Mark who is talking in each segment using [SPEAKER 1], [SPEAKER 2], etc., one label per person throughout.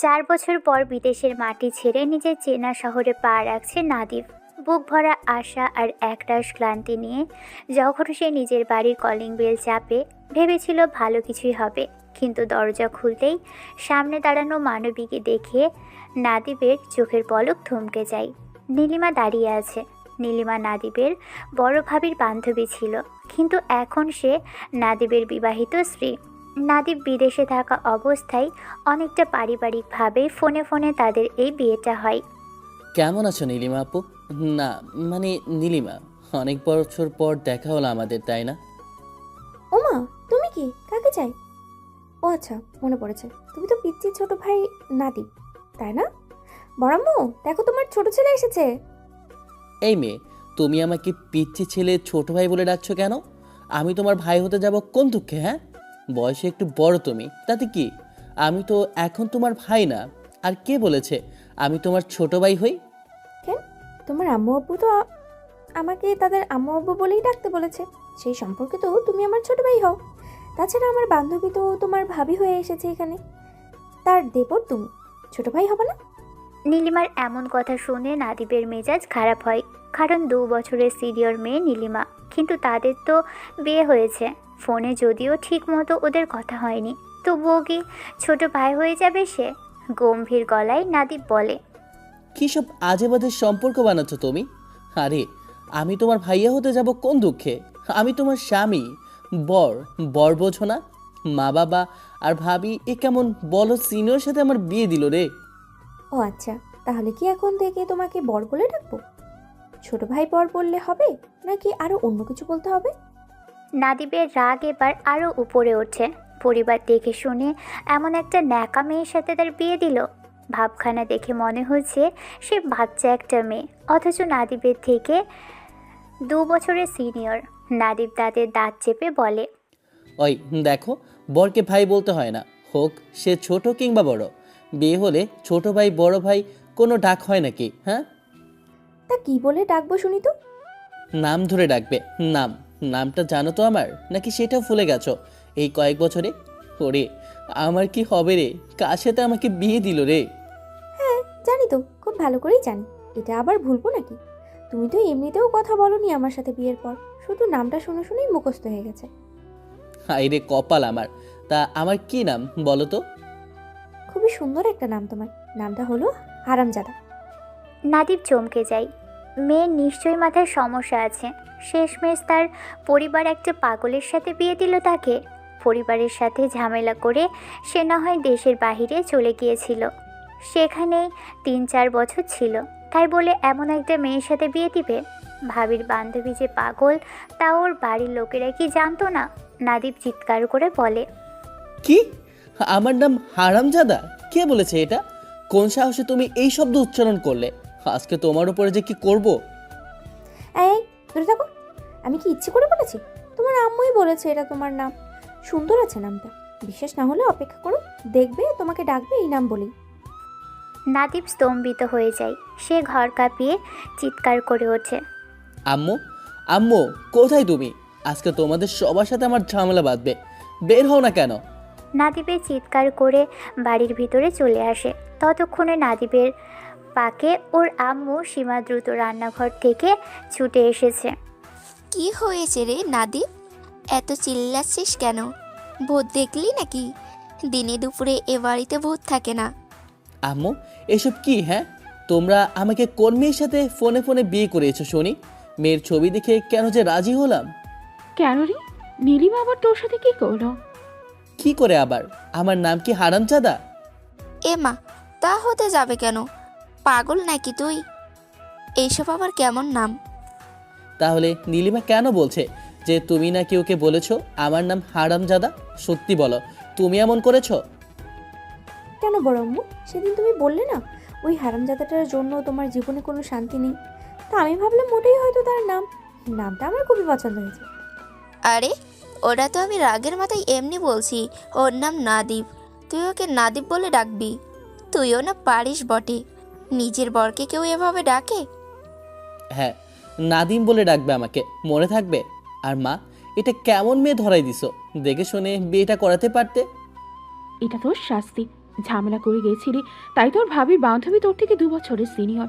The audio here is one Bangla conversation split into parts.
[SPEAKER 1] 4 বছর পর বিদেশের মাটি ছেড়ে নিজের চেনা শহরে পা রাখছে নাদিফ। বুক ভরা আশা আর একরাশ ক্লান্তি নিয়ে যখন সে নিজের বাড়ির কলিং বেল চাপে, ভেবেছিল ভালো কিছুই হবে। কিন্তু দরজা খুলতেই সামনে দাঁড়ানো মানবীকে দেখে নাদিবের চোখের পলক থমকে যায়। নীলিমা দাঁড়িয়ে আছে। নীলিমা নাদিবের বড় ভাবির বান্ধবী ছিল, কিন্তু এখন সে নাদিবের বিবাহিত স্ত্রী। নাদিব বিদেশে থাকা অবস্থায় অনেকটা পারিবারিকভাবে ফোনে ফোনে তাদের এই বিয়েটা হয়।
[SPEAKER 2] কেমন আছো নীলিমা আপু? না, মানে নীলিমা, অনেক বছর পর দেখা হলো আমাদের, তাই না?
[SPEAKER 3] ওমা, তুমি কি কাকে চাই? ও আচ্ছা, মনে পড়েছে। তুমি তো পিচ্চির ছোট ভাই নাদিব, তাই না? বড়াম্মু, দেখো তোমার ছোট ছেলে এসেছে।
[SPEAKER 2] এই মেয়ে, তুমি আমাকে পিচ্চি ছেলে ছোট ভাই বলে ডাকছো কেন? আমি তোমার ভাই হতে যাব কোন দুঃখে? হ্যাঁ, বয়সে একটু বড় তুমি, তাতে কি? আমি তো এখন তোমার ভাই না। আর কে বলেছে আমি তোমার ছোট ভাই হই?
[SPEAKER 3] কেন? তোমার আম্মু আব্বু তো আমাকে তাদের আম্মু আব্বু বলেই ডাকতে বলেছে। সেই সম্পর্কে তো তুমি আমার ছোট ভাই হও। তাছাড়া আমার বান্ধবী তো তোমার ভাবি হয়ে এসেছে এখানে, তার দেবর তুমি, ছোট ভাই হবে না?
[SPEAKER 1] নীলিমার এমন কথা শুনে নাদিবের মেজাজ খারাপ হয়। কারণ 2 বছরের সিনিয়র মেয়ে নীলিমা, কিন্তু তাদের তো বিয়ে হয়েছে। ফোনে যদিও ঠিক মতো ওদের কথা হয়নি, তবুও কি ছোট ভাই হয়ে যাবে সে? গম্ভীর গলায় নাদিব বলে।
[SPEAKER 2] কী সব আজে বাজে সম্পর্ক বানাচ্ছ তুমি? আরে, আমি তোমার ভাইয়া হতে যাব কোন দুঃখে? আমি তোমার স্বামী, বর। বর বোঝো না? মা বাবা আর ভাবি এ কেমন বলো সিনিয়র সাথে আমার বিয়ে দিল রে।
[SPEAKER 3] ও আচ্ছা, তাহলে কি এখন থেকে তোমাকে বর বলে ডাকবো? ছোট ভাই বর বললে হবে, নাকি আরো অন্য কিছু বলতে হবে?
[SPEAKER 1] নাদিবের রাগ এবার আরও উপরে ওঠে। পরিবার দেখে শুনে এমন একটা ন্যাকা মেয়ের সাথে তার বিয়ে দিল। ভাবখানা দেখে মনে হচ্ছে সে বাচ্চা একটা মেয়ে, অথচ নাদিবের থেকে 2 বছরের সিনিয়র। নাদিব দাঁতের দাঁত চেপে বলে।
[SPEAKER 2] ওই দেখো, বরকে ভাই বলতে হয় না, হোক সে ছোট কিংবা বড়। বিয়ে হলে ছোট ভাই বড় ভাই কোনো ডাক হয় নাকি? হ্যাঁ,
[SPEAKER 3] তা কি বলে ডাকবো শুনি তো?
[SPEAKER 2] নাম ধরে ডাকবে। নাম, নামটা জানো তো আমার, নাকি সেটাও ভুলে গেছো এই কয়েক বছরে? ওরে, আমার কি হবে রে? কার সাথে আমাকে বিয়ে দিল রে?
[SPEAKER 3] হ্যাঁ, জানি তো, খুব ভালো করেই জানি। এটা আবার ভুলবো নাকি? তুমি তো এমনিতেও কথা বলোনি আমার সাথে বিয়ের পর, শুধু নামটা শুনে শুনেই মুখস্থ হয়ে গেছে।
[SPEAKER 2] হাই রে কপাল আমার। তা আমার কি নাম বলো তো?
[SPEAKER 3] খুবই সুন্দর একটা নাম তোমার। নামটা হলো হারামজাদা।
[SPEAKER 1] নাদিব চমকে যায়। মেয়ের নিশ্চয়ই মাথায় সমস্যা আছে। শেষমেশ তার পরিবার একটা পাগলের সাথে বিয়ে দিল তাকে। পরিবারের সাথে ঝামেলা করে সে না হয় দেশের বাহিরে চলে গিয়েছিল, সেখানেই 3-4 বছর ছিল। তাই বলে এমন একটা মেয়ের সাথে বিয়ে দিবে? ভাবির বান্ধবী যে পাগল তা ওর বাড়ির লোকেরা কি জানতো না? নাদিব চিৎকার করে বলে।
[SPEAKER 2] কি? আমার নাম হারামজাদা? কে বলেছে এটা? কোন সাহসে তুমি এই শব্দ উচ্চারণ করলে? আজকে তোমার উপরে যে কি করব!
[SPEAKER 3] এই, ধরে থাকো। আমি কি ইচ্ছে করে বলেছি? তোমার আম্মুই বলেছে এটা তোমার নাম। সুন্দর আছে নামটা। বিশ্বাস না হলে অপেক্ষা করো, দেখবে তোমাকে ডাকবে এই নাম বলেই।
[SPEAKER 1] নাদিব স্তম্ভিত হয়ে যায়। সে ঘর কাঁপিয়ে চিৎকার করে ওঠে।
[SPEAKER 2] আম্মু, আম্মু, কোথায় তুমি? আজকে তোমাদের সবার সাথে আমার ঝামেলা বাঁধবে। বের হও না কেন?
[SPEAKER 1] নাদিবের চিৎকার করে বাড়ির ভিতরে চলে আসে। ততক্ষণে নাদিবের পাকে ওর আম্মু সীমা দ্রুত রান্নাঘর থেকে ছুটে এসেছে।
[SPEAKER 4] কি হয়েছে রে নাদিব? এত চিল্লাচ্ছিস কেন? ভূত দেখলি নাকি? দিনে দুপুরে এ বাড়িতে ভূত থাকে না।
[SPEAKER 2] আম্মু, এসব কি? হ্যাঁ, তোমরা আমাকে কোন মেয়ের সাথে ফোনে ফোনে বিয়ে করিয়েছো শুনি? মেয়ের ছবি দেখে কেন যে রাজি হলাম।
[SPEAKER 5] কেন রে? নীলিমা আবার তোর সাথে কি করলো?
[SPEAKER 2] কি করে আবার? আমার নাম কি হারামজাদা?
[SPEAKER 4] এ মা, তা হতে যাবে কেন? পাগল নাকি তুই? এইসব আবার কেমন নাম?
[SPEAKER 2] তাহলে নীলিমা কেন বলছে যে তুমি নাকি ওকে বলেছো আমার নাম হারামজাদা? সত্যি বলো, তুমি এমন করেছো?
[SPEAKER 3] কেন বড় আম্মু? সেদিন তুমি বললে না ওই হারামজাদাটার জন্য তোমার জীবনে কোনো শান্তি নেই। তা আমি ভাবলাম মোটেই হয়তো তার নামটা আমার খুবই পছন্দ হয়েছে।
[SPEAKER 4] আরে, ওটা তো আমি রাগের মাথায় এমনি বলছি। ওর নাম নাদিব, তুই ওকে নাদিব বলে ডাকবি? তুইও না পারিস বটে। নিজের বরকে কেউ এভাবে ডাকে?
[SPEAKER 2] হ্যাঁ, নাদিম বলে ডাকবে আমাকে, মনে থাকবে। আর মা, এটা কেমন মেয়ে ধরাই দিছো? দেখে শুনে বিয়েটা করাতে পারতে।
[SPEAKER 5] এটা তোর শাস্তি। ঝামেলা করে গেছিলি, তাই তোর ভাবির বান্ধবী তোর থেকে 2 বছরের সিনিয়র,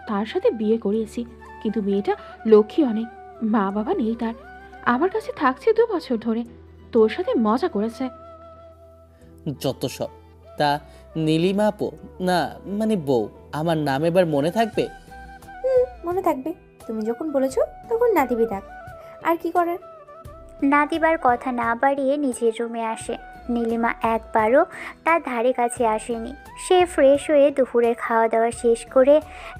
[SPEAKER 5] তার সাথে বিয়ে করিয়েছি। কিন্তু মেয়েটা লক্ষ্মী অনেক, মা বাবা নেই তার, আমার কাছে থাকছে 2 বছর ধরে, তোর সাথে মজা করেছে।
[SPEAKER 2] যত সব। তা নীলিমা আপু, না মানে বউ, আমার নাম এবার মনে থাকবে?
[SPEAKER 3] মনে থাকবে, তুমি যখন বলেছো তখন নাদিবি থাক, আর কি করার।
[SPEAKER 1] নাদিব আর কথা না বাড়িয়ে নিজের রুমে আসে। নীলিমা একবারও তার ধারে কাছে আসেনি। সে ফ্রেশ হয়ে দুপুরের খাওয়া দাওয়া শেষ করে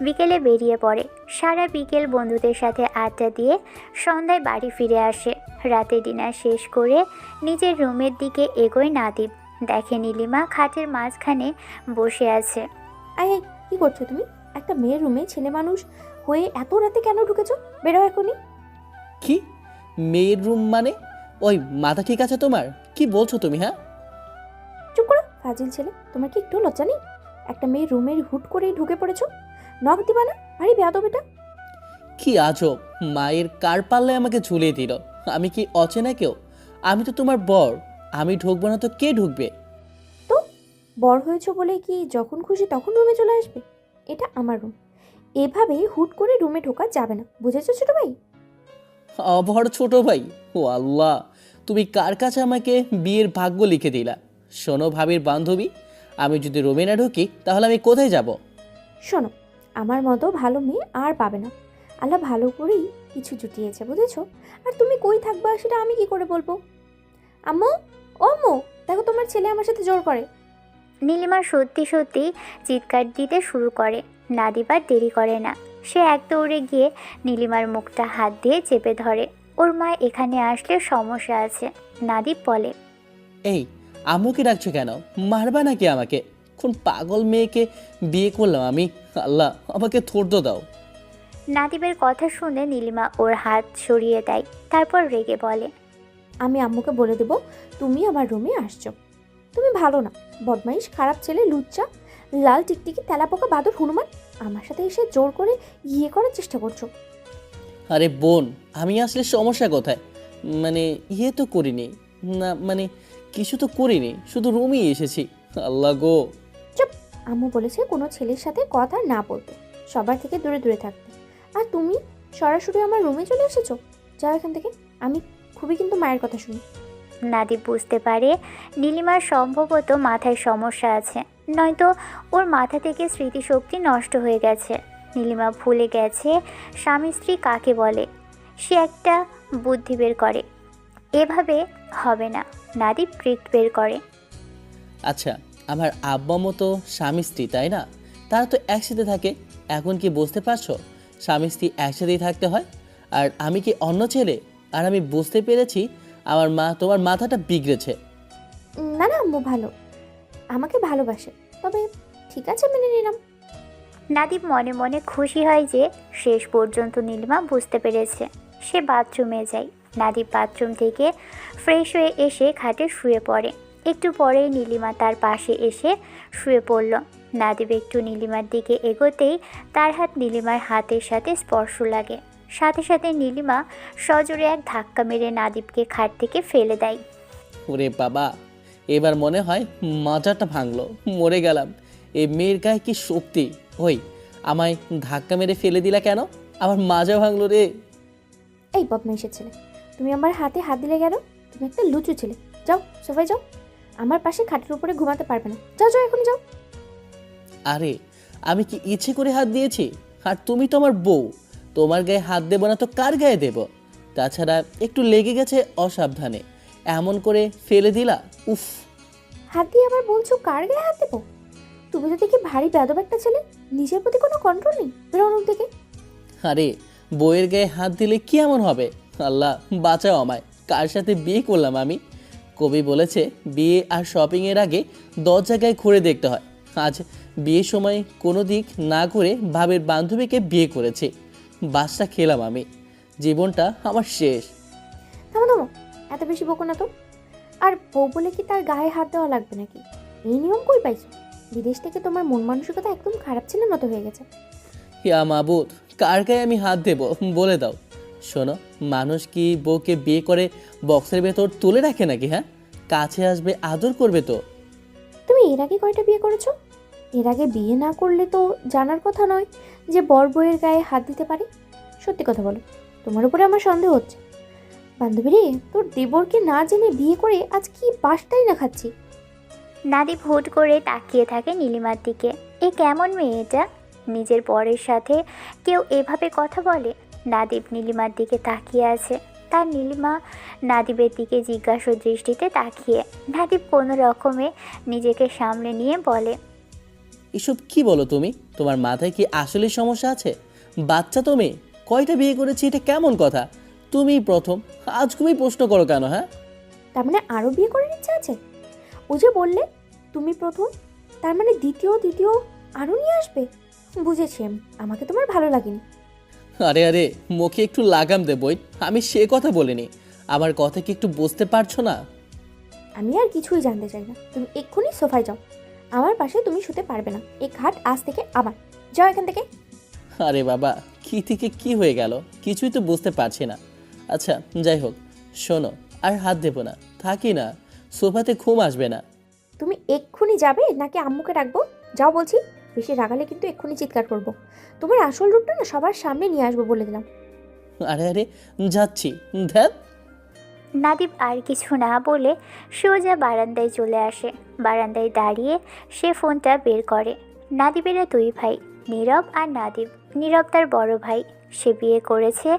[SPEAKER 1] বিকেলে বেরিয়ে পড়ে। সারা বিকেল বন্ধুদের সাথে আড্ডা দিয়ে সন্ধ্যায় বাড়ি ফিরে আসে। রাতে ডিনার শেষ করে নিজের রুমের দিকে এগোয় নাদিব। দেখে নীলিমা খাটের মাঝখানে বসে আছে।
[SPEAKER 3] আই আই, কি করছো তুমি? একটা মেয়ের রুমে ছেলে মানুষ হয়ে এত রাতে কেন ঢুকেছো? বেরো এখনই।
[SPEAKER 2] কি মেয়ের রুম মানে? ওই মাথা ঠিক আছে তোমার? কি বলছো তুমি? হ্যাঁ,
[SPEAKER 3] চুপ করো ফাজিল ছেলে, তোমার কি একটু লজ্জা নেই? একটা মেয়ের রুমের হুট করেই ঢুকে পড়েছো, নখ দিবা না? ভারী বেয়াদব এটা।
[SPEAKER 2] কি আজব, মায়ের কার পাল্লে আমাকে ঝুলিয়ে দিল। আমি কি অচেনা কেউ? আমি তো তোমার বর, আমি ঢুকবো না তো কে ঢুকবে?
[SPEAKER 3] তো বড় হয়েছো বলে কি যখন খুশি তখন রুমে চলে আসবে? এটা আমার রুম, এভাবে হুট করে রুমে ঢোকা যাবে না, বুঝেছো ছোট ভাই?
[SPEAKER 2] আবার ছোট ভাই? ও আল্লাহ, তুমি কার কাছে আমাকে বিয়ের ভাগ্য লিখে দিলা? শোনো ভাবির বান্ধবী, আমি যদি রুমে না ঢুকি তাহলে আমি কোথায় যাব?
[SPEAKER 3] শোনো, আমার মতো ভালো মেয়ে আর পাবে না। আল্লাহ ভালো করেই কিছু জুটিয়েছে, বুঝেছো? আর তুমি কই থাকবা সেটা আমি কি করে বলবো? আম্মু, ও আম্মু, দেখো তোমার ছেলে আমার সাথে জোর করে।
[SPEAKER 1] নীলিমা সত্যি সত্যি চিৎকার দিতে শুরু করে। নাদিব আর দেরি করে না, সে এক দৌড়ে গিয়ে নীলিমার মুখটা হাত দিয়ে চেপে ধরে। ওর মা এখানে আসলে সমস্যা আছে। নাদিব বলে,
[SPEAKER 2] এই আম্মুকে ডাকছো কেন? মারবা নাকি আমাকে? কোন পাগল মেয়েকে বিয়ে করলাম আমি? আল্লাহ আমাকে থর্দ দাও।
[SPEAKER 1] নাদিবের কথা শুনে নীলিমা ওর হাত সরিয়ে দেয়। তারপর রেগে বলে,
[SPEAKER 3] আমি আম্মুকে বলে দেবো তুমি আমার রুমে আসছো। তুমি ভালো না, বদমাইশ, খারাপ ছেলে, লুচ্চা, লাল টিকটিকি, তেলাপোকা, বাদর, হনুমান, আমার সাথে এসে জোর করে ইয়ে করার চেষ্টা করছো।
[SPEAKER 2] আরে বোন, আমি আসলে সমস্যা কোথায়? মানে ইয়ে তো করিনি, না মানে কিছু তো করিনি, শুধু রুমই এসেছি। আল্লাহ গো।
[SPEAKER 3] চুপ! আম্মু বলেছে কোনো ছেলের সাথে কথা না বলতে, সবার থেকে দূরে দূরে থাকতে। আর তুমি সরাসরি আমার রুমে চলে এসেছো। যাও এখান থেকে, আমি খুবই কিন্তু মায়ের কথা শুনি।
[SPEAKER 1] নাদিব বুঝতে পারে নীলিমার সম্ভবত মাথায় সমস্যা আছে, নয়তো ওর মাথা থেকে স্মৃতিশক্তি নষ্ট হয়ে গেছে। নীলিমা ভুলে গেছে স্বামী স্ত্রী কাকে বলে। সে একটা বুদ্ধি বের করে, এভাবে হবে না। নাদিব ট্রিক বের করে।
[SPEAKER 2] আচ্ছা, আমার আব্বা মতো স্বামী স্ত্রী তাই না? তারা তো একসাথে থাকে। এখন কি বুঝতে পারছো? স্বামী স্ত্রী একসাথেই থাকতে হয়। আর আমি কি অন্য ছেলে? আর আমি বুঝতে পেরেছি আমার মা তোমার মাথাটা বিগড়েছে।
[SPEAKER 3] না না, আম্মু ভালো, আমাকে ভালোবাসে। তবে ঠিক আছে, মেনে নিলাম।
[SPEAKER 1] নাদিব মনে মনে খুশি হয় যে শেষ পর্যন্ত নীলিমা বুঝতে পেরেছে। সে বাথরুমে যায়। নাদিব বাথরুম থেকে ফ্রেশ হয়ে এসে খাটে শুয়ে পড়ে। একটু পরেই নীলিমা তার পাশে এসে শুয়ে পড়ল। নাদিব একটু নীলিমার দিকে এগোতেই তার হাত নীলিমার হাতের সাথে স্পর্শ লাগে। সাথে সাথে নীলিমা সজোরে এক ধাক্কা মেরে নাদিবকে খাট থেকে ফেলে দেয়।
[SPEAKER 2] ওরে বাবা, এবার মনে হয় মাজাটা ভাঙলো, মরে গেলাম। এই মেয়ের গায়ে কি শক্তি! ওই আমায় ধাক্কা মেরে ফেলে দিলা কেন? আমার মাজা ভাঙলো রে।
[SPEAKER 3] এই বদমাইশের ছেলে, তুমি আমার হাতে হাত দিলে কেন? তুমি একটা লুচু ছেলে। যাও সোফায় যাও, আমার পাশে খাটের উপরে ঘুমাতে পারবে না। যাও যাও, এখনই যাও।
[SPEAKER 2] আরে আমি কি ইচ্ছে করে হাত দিয়েছি? আর তুমি তো আমার বউ, তোমার গায়ে হাত দেবো না তো কার গায়ে দেব? তাছাড়া একটু লেগে গেছে অসাবধানে, এমন করে ফেলে দিলা। উফ!
[SPEAKER 3] হাত দিয়ে আবার বলছো কার গায়ে হাত দেবো? তুমি তো দেখি ভারী বেয়াদব একটা ছেলে, নিজের প্রতি কোনো কন্ট্রোল নেই। বেরোনোর থেকে।
[SPEAKER 2] আরে বউয়ের গায়ে হাত দিলে কি এমন হবে? আল্লাহ বাঁচাও আমায়, কার সাথে বিয়ে করলাম আমি? কবি বলেছে বিয়ে আর শপিংয়ের আগে 10 জায়গায় ঘুরে দেখতে হয়। আজ বিয়ের সময় কোনো দিক না ঘুরে ভাবের বান্ধবীকে বিয়ে করেছি। বাসটা খেলাম আমি, জীবনটা আমার শেষ।
[SPEAKER 3] থামো থামো, এত বেশি বকো না তো। আর বউ বলে কি তার গায়ে হাত দেওয়া লাগবে নাকি? এই নিয়ম কই পাইছো? বিদেশ থেকে তোমার মন মানসিকতা একদম খারাপ ছেলের মতো হয়ে গেছে।
[SPEAKER 2] ইয়া মাবুদ, কার গায়ে আমি হাত দেব বলে দাও। শোনো, মানুষ কি বউকে বিয়ে করে বক্সের ভেতর তুলে রাখে নাকি? হ্যাঁ, কাছে আসবে, আদর করবে তো।
[SPEAKER 3] তুমি এর আগে কয়টা বিয়ে করেছো? এর আগে বিয়ে না করলে তো জানার কথা নয় যে বর বউয়ের গায়ে হাত দিতে পারে। সত্যি কথা বলো, তোমার উপরে আমার সন্দেহ হচ্ছে। বান্ধবী রে, তোর দেবরকে না জেনে বিয়ে করে আজ কি বাসটাই না খাচ্ছি।
[SPEAKER 1] নাদিব হুট করে তাকিয়ে থাকে নীলিমার দিকে। এ কেমন মেয়ে এটা? নিজের বরের সাথে কেউ এভাবে কথা বলে? নাদিব নীলিমার দিকে তাকিয়ে আছে। তার নীলিমা নাদিবের দিকে জিজ্ঞাসা দৃষ্টিতে তাকিয়ে। নাদিব কোনো রকমে নিজেকে সামলে নিয়ে বলে,
[SPEAKER 2] এসব কি বলো তুমি? তোমার মাথায় কি আসলে সমস্যা আছে? বাচ্চা তুমি কয়টা বিয়ে করেছি, এটা কেমন কথা? তুমি প্রথম, আজ তুমি প্রশ্ন করো কেন? হ্যাঁ,
[SPEAKER 3] তার মানে আরও বিয়ে করার ইচ্ছা আছে? ও যে বললে তুমি প্রথম, তার মানে দ্বিতীয় দ্বিতীয় আরও নিয়ে আসবে? বুঝেছি আমি, আমাকে তোমার ভালো লাগেনি।
[SPEAKER 2] আরে আরে, মুখে একটু লাগাম দে বই, আমি সে কথা বলিনি। আমার কথা কি একটু বুঝতে পারছো না?
[SPEAKER 3] আমি আর কিছুই জানতে চাই না, তুমি এক্ষুনি সোফায় যাও। আমার পাশে তুমি শুতে পারবে না, এই খাট আজ থেকে আমার। যাও এখান থেকে।
[SPEAKER 2] আরে বাবা, কি থেকে কি হয়ে গেল কিছুই তো বুঝতে পারছি না। আচ্ছা যাই হোক, শোনো, আর হাত দেবো না, থাকি না, সোফাতে ঘুম আসবে না।
[SPEAKER 3] তুমি এক্ষুনি যাবে নাকি আম্মুকে রাখবো? যাও বলছি। বেশি রাগালে কিন্তু এক্ষুনি চিৎকার করবো। তোমার আসল রূপটা না সবার সামনে নিয়ে আসবো বলে দিলাম।
[SPEAKER 2] আরে আরে, যাচ্ছি। ধ্যাত।
[SPEAKER 1] নাদিব আর কিছু না বলে সোজা বারান্দায় চলে আসে। বারান্দায় দাঁড়িয়ে সে ফোনটা বের করে। নাদিবেরা দুই ভাই, নীরব আর নাদিব। নীরব তার বড় ভাই। সে বিয়ে করেছে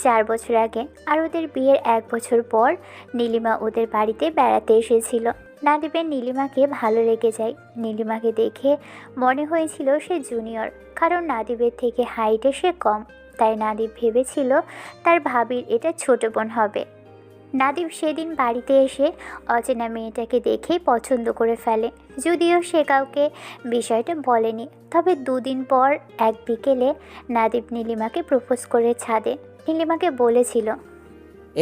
[SPEAKER 1] 4 বছর আগে, আর ওদের বিয়ের 1 বছর পর নীলিমা ওদের বাড়িতে বেড়াতে এসেছিল। নাদিবের নীলিমাকে ভালো লেগে যায়। নীলিমাকে দেখে মনে হয়েছিল সে জুনিয়র, কারণ নাদিবের থেকে হাইটে সে কম। তাই নাদিব ভেবেছিল তার ভাবির এটা ছোট বোন হবে। নাদিব সেদিন বাড়িতে এসে অচেনা মেয়েটাকে দেখেই পছন্দ করে ফেলে, যদিও সে কাউকে বিষয়টা বলেনি। তবে 2 দিন পর এক বিকেলে নাদিব নীলিমাকে প্রপোজ করে ছাদে। নীলিমাকে বলেছিল,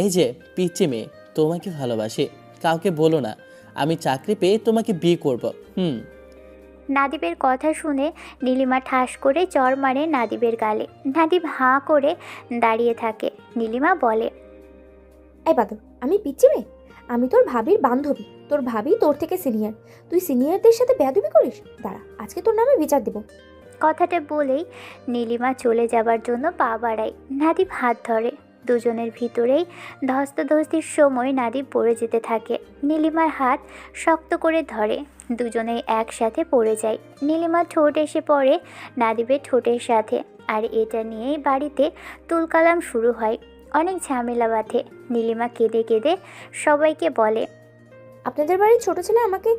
[SPEAKER 2] এই যে পিচ্চি মেয়ে, তোমাকে ভালোবাসি, কাউকে বলো না। আমি চাকরি পেয়ে তোমাকে বিয়ে করব।
[SPEAKER 1] নাদিবের কথা শুনে নীলিমা ঠাস করে চড় মারে নাদিবের গালে। নাদিব হাঁ করে দাঁড়িয়ে থাকে। নীলিমা বলে,
[SPEAKER 3] এই বাদল, আমি পিচ্ছি মেয়ে? আমি তোর ভাবির বান্ধবী। তোর ভাবি তোর থেকে সিনিয়র। তুই সিনিয়রদের সাথে বেয়াদবি করিস? দাঁড়া, আজকে তোর নামে বিচার দেবো।
[SPEAKER 1] কথাটা বলেই নীলিমা চলে যাবার জন্য পা বাড়ায়। নাদিব হাত ধরে। দুজনের ভিতরেই ধস্তাধস্তির সময় নাদিব পড়ে যেতে থাকে। নীলিমার হাত শক্ত করে ধরে। দুজনেই একসাথে পড়ে যায়। নীলিমার ঠোঁট এসে পড়ে নাদিবের ঠোঁটের সাথে। আর এটা নিয়েই বাড়িতে তুলকালাম শুরু হয়। অনেক ঝামেলা বাঁধে। নীলিমা কেঁদে কেঁদে সবাইকে বলে,
[SPEAKER 3] আপনাদের বাড়ির ছোট ছেলে আমাকে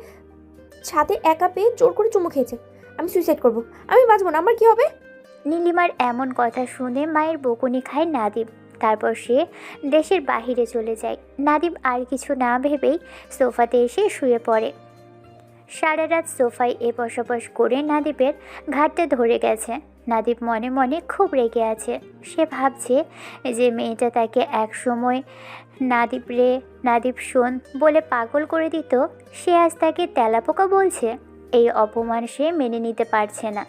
[SPEAKER 3] ছাদে একা পেয়ে জোর করে চুমু খেয়েছে। আমি সুইসাইড করব। আমি বাঁচবো না, আমার কি হবে?
[SPEAKER 1] নীলিমার এমন কথা শুনে মায়ের বকুনি খায় নাদিব। তারপর সে দেশের বাহিরে চলে যায়। নাদিব আর কিছু না ভেবেই সোফাতে এসে শুয়ে পড়ে। সারা রাত সোফায় এপস ওপস করে নাদিবের ঘাটটা ধরে গেছে। নাদিব মনে মনে খুব রেগে আছে। সে ভাবছে যে মেয়েটা তাকে এক সময় নাদিব রে, নাদিব শোন বলে পাগল করে দিত, সে আজ তাকে তেলাপোকা বলছে। এই অপমান সে মেনে নিতে পারছে না।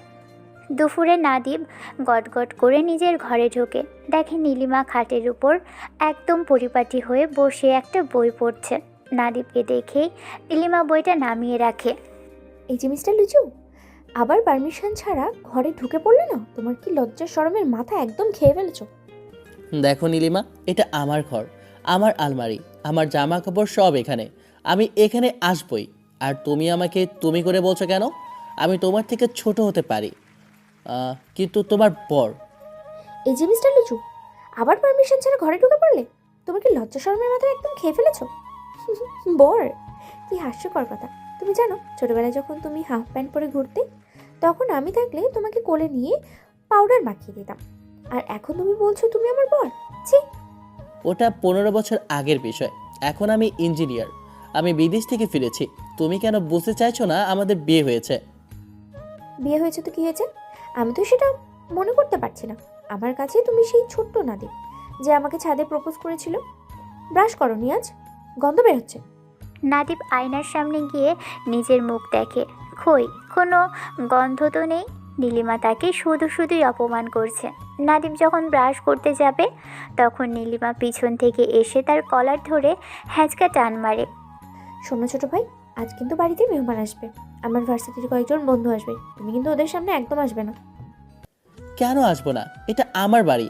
[SPEAKER 1] দুপুরে নাদিব গটগট করে নিজের ঘরে ঢোকে। দেখে নীলিমা খাটের উপর একদম পরিপাটি হয়ে বসে একটা বই পড়ছে। নাদিবকে দেখেই নীলিমা বইটা নামিয়ে রাখে।
[SPEAKER 3] এই যে মিস্টার লুচু, আবার পারমিশন ছাড়া ঘরে ঢুকে পড়লে না? তোমার কি লজ্জা শরমের মাথা একদম খেয়ে ফেলেছো?
[SPEAKER 2] দেখো নীলিমা, এটা আমার ঘর, আমার আলমারি, আমার জামা কাপড় সব এখানে। আমি এখানে আসবই। আর তুমি আমাকে তুমি করে বলছো কেন? আমি তোমার থেকে ছোট হতে পারি, কিন্তু তোমার বর।
[SPEAKER 3] এই যে মিস্টার লুচু, আবার পারমিশন ছাড়া ঘরে ঢুকে পড়লে? তোমার কি লজ্জা শরমের মাথা একদম খেয়ে ফেলেছো? বর? কি হাস্যকর কথা। তুমি জানো, ছোটবেলায় যখন তুমি হাফ প্যান্ট পরে ঘুরতে, তখন আমি থাকলে তোমাকে কোলে নিয়ে পাউডার মাখিয়ে দিতাম। আর এখন তুমি বলছো তুমি আমার বর? ছি!
[SPEAKER 2] ওটা 15 বছর আগের বিষয়। এখন আমি ইঞ্জিনিয়ার, আমি বিদেশ থেকে ফিরেছি। তুমি কেন বুঝতে চাইছো না আমাদের বিয়ে হয়েছে?
[SPEAKER 3] বিয়ে হয়েছে তো কি হয়েছে? আমি তো সেটা মনে করতে পারছি না। আমার কাছে তুমি সেই ছোট্ট নাদিব যে আমাকে ছাদে প্রপোজ করেছিল। ব্রাশ করো নি আজ? গন্ধ বের হচ্ছে।
[SPEAKER 1] নাদিব আয়নার সামনে গিয়ে নিজের মুখ দেখে। কই, কোনো গন্ধ তো নেই। নীলিমা তাকে শুধু শুধুই অপমান করছে। নাদিব যখন ব্রাশ করতে যাবে তখন নীলিমা পিছন থেকে এসে তার কলার ধরে হ্যাঁচকা টান মারে।
[SPEAKER 3] শোনো ছোট ভাই, আজ কিন্তু বাড়িতে মেহমান আসবে, আমার ভার্সিটির কয়েকজন বন্ধু আসবে, তুমি কিন্তু ওদের সামনে একদম আসবে না।
[SPEAKER 2] কেন আসবো না? এটা আমার বাড়ি,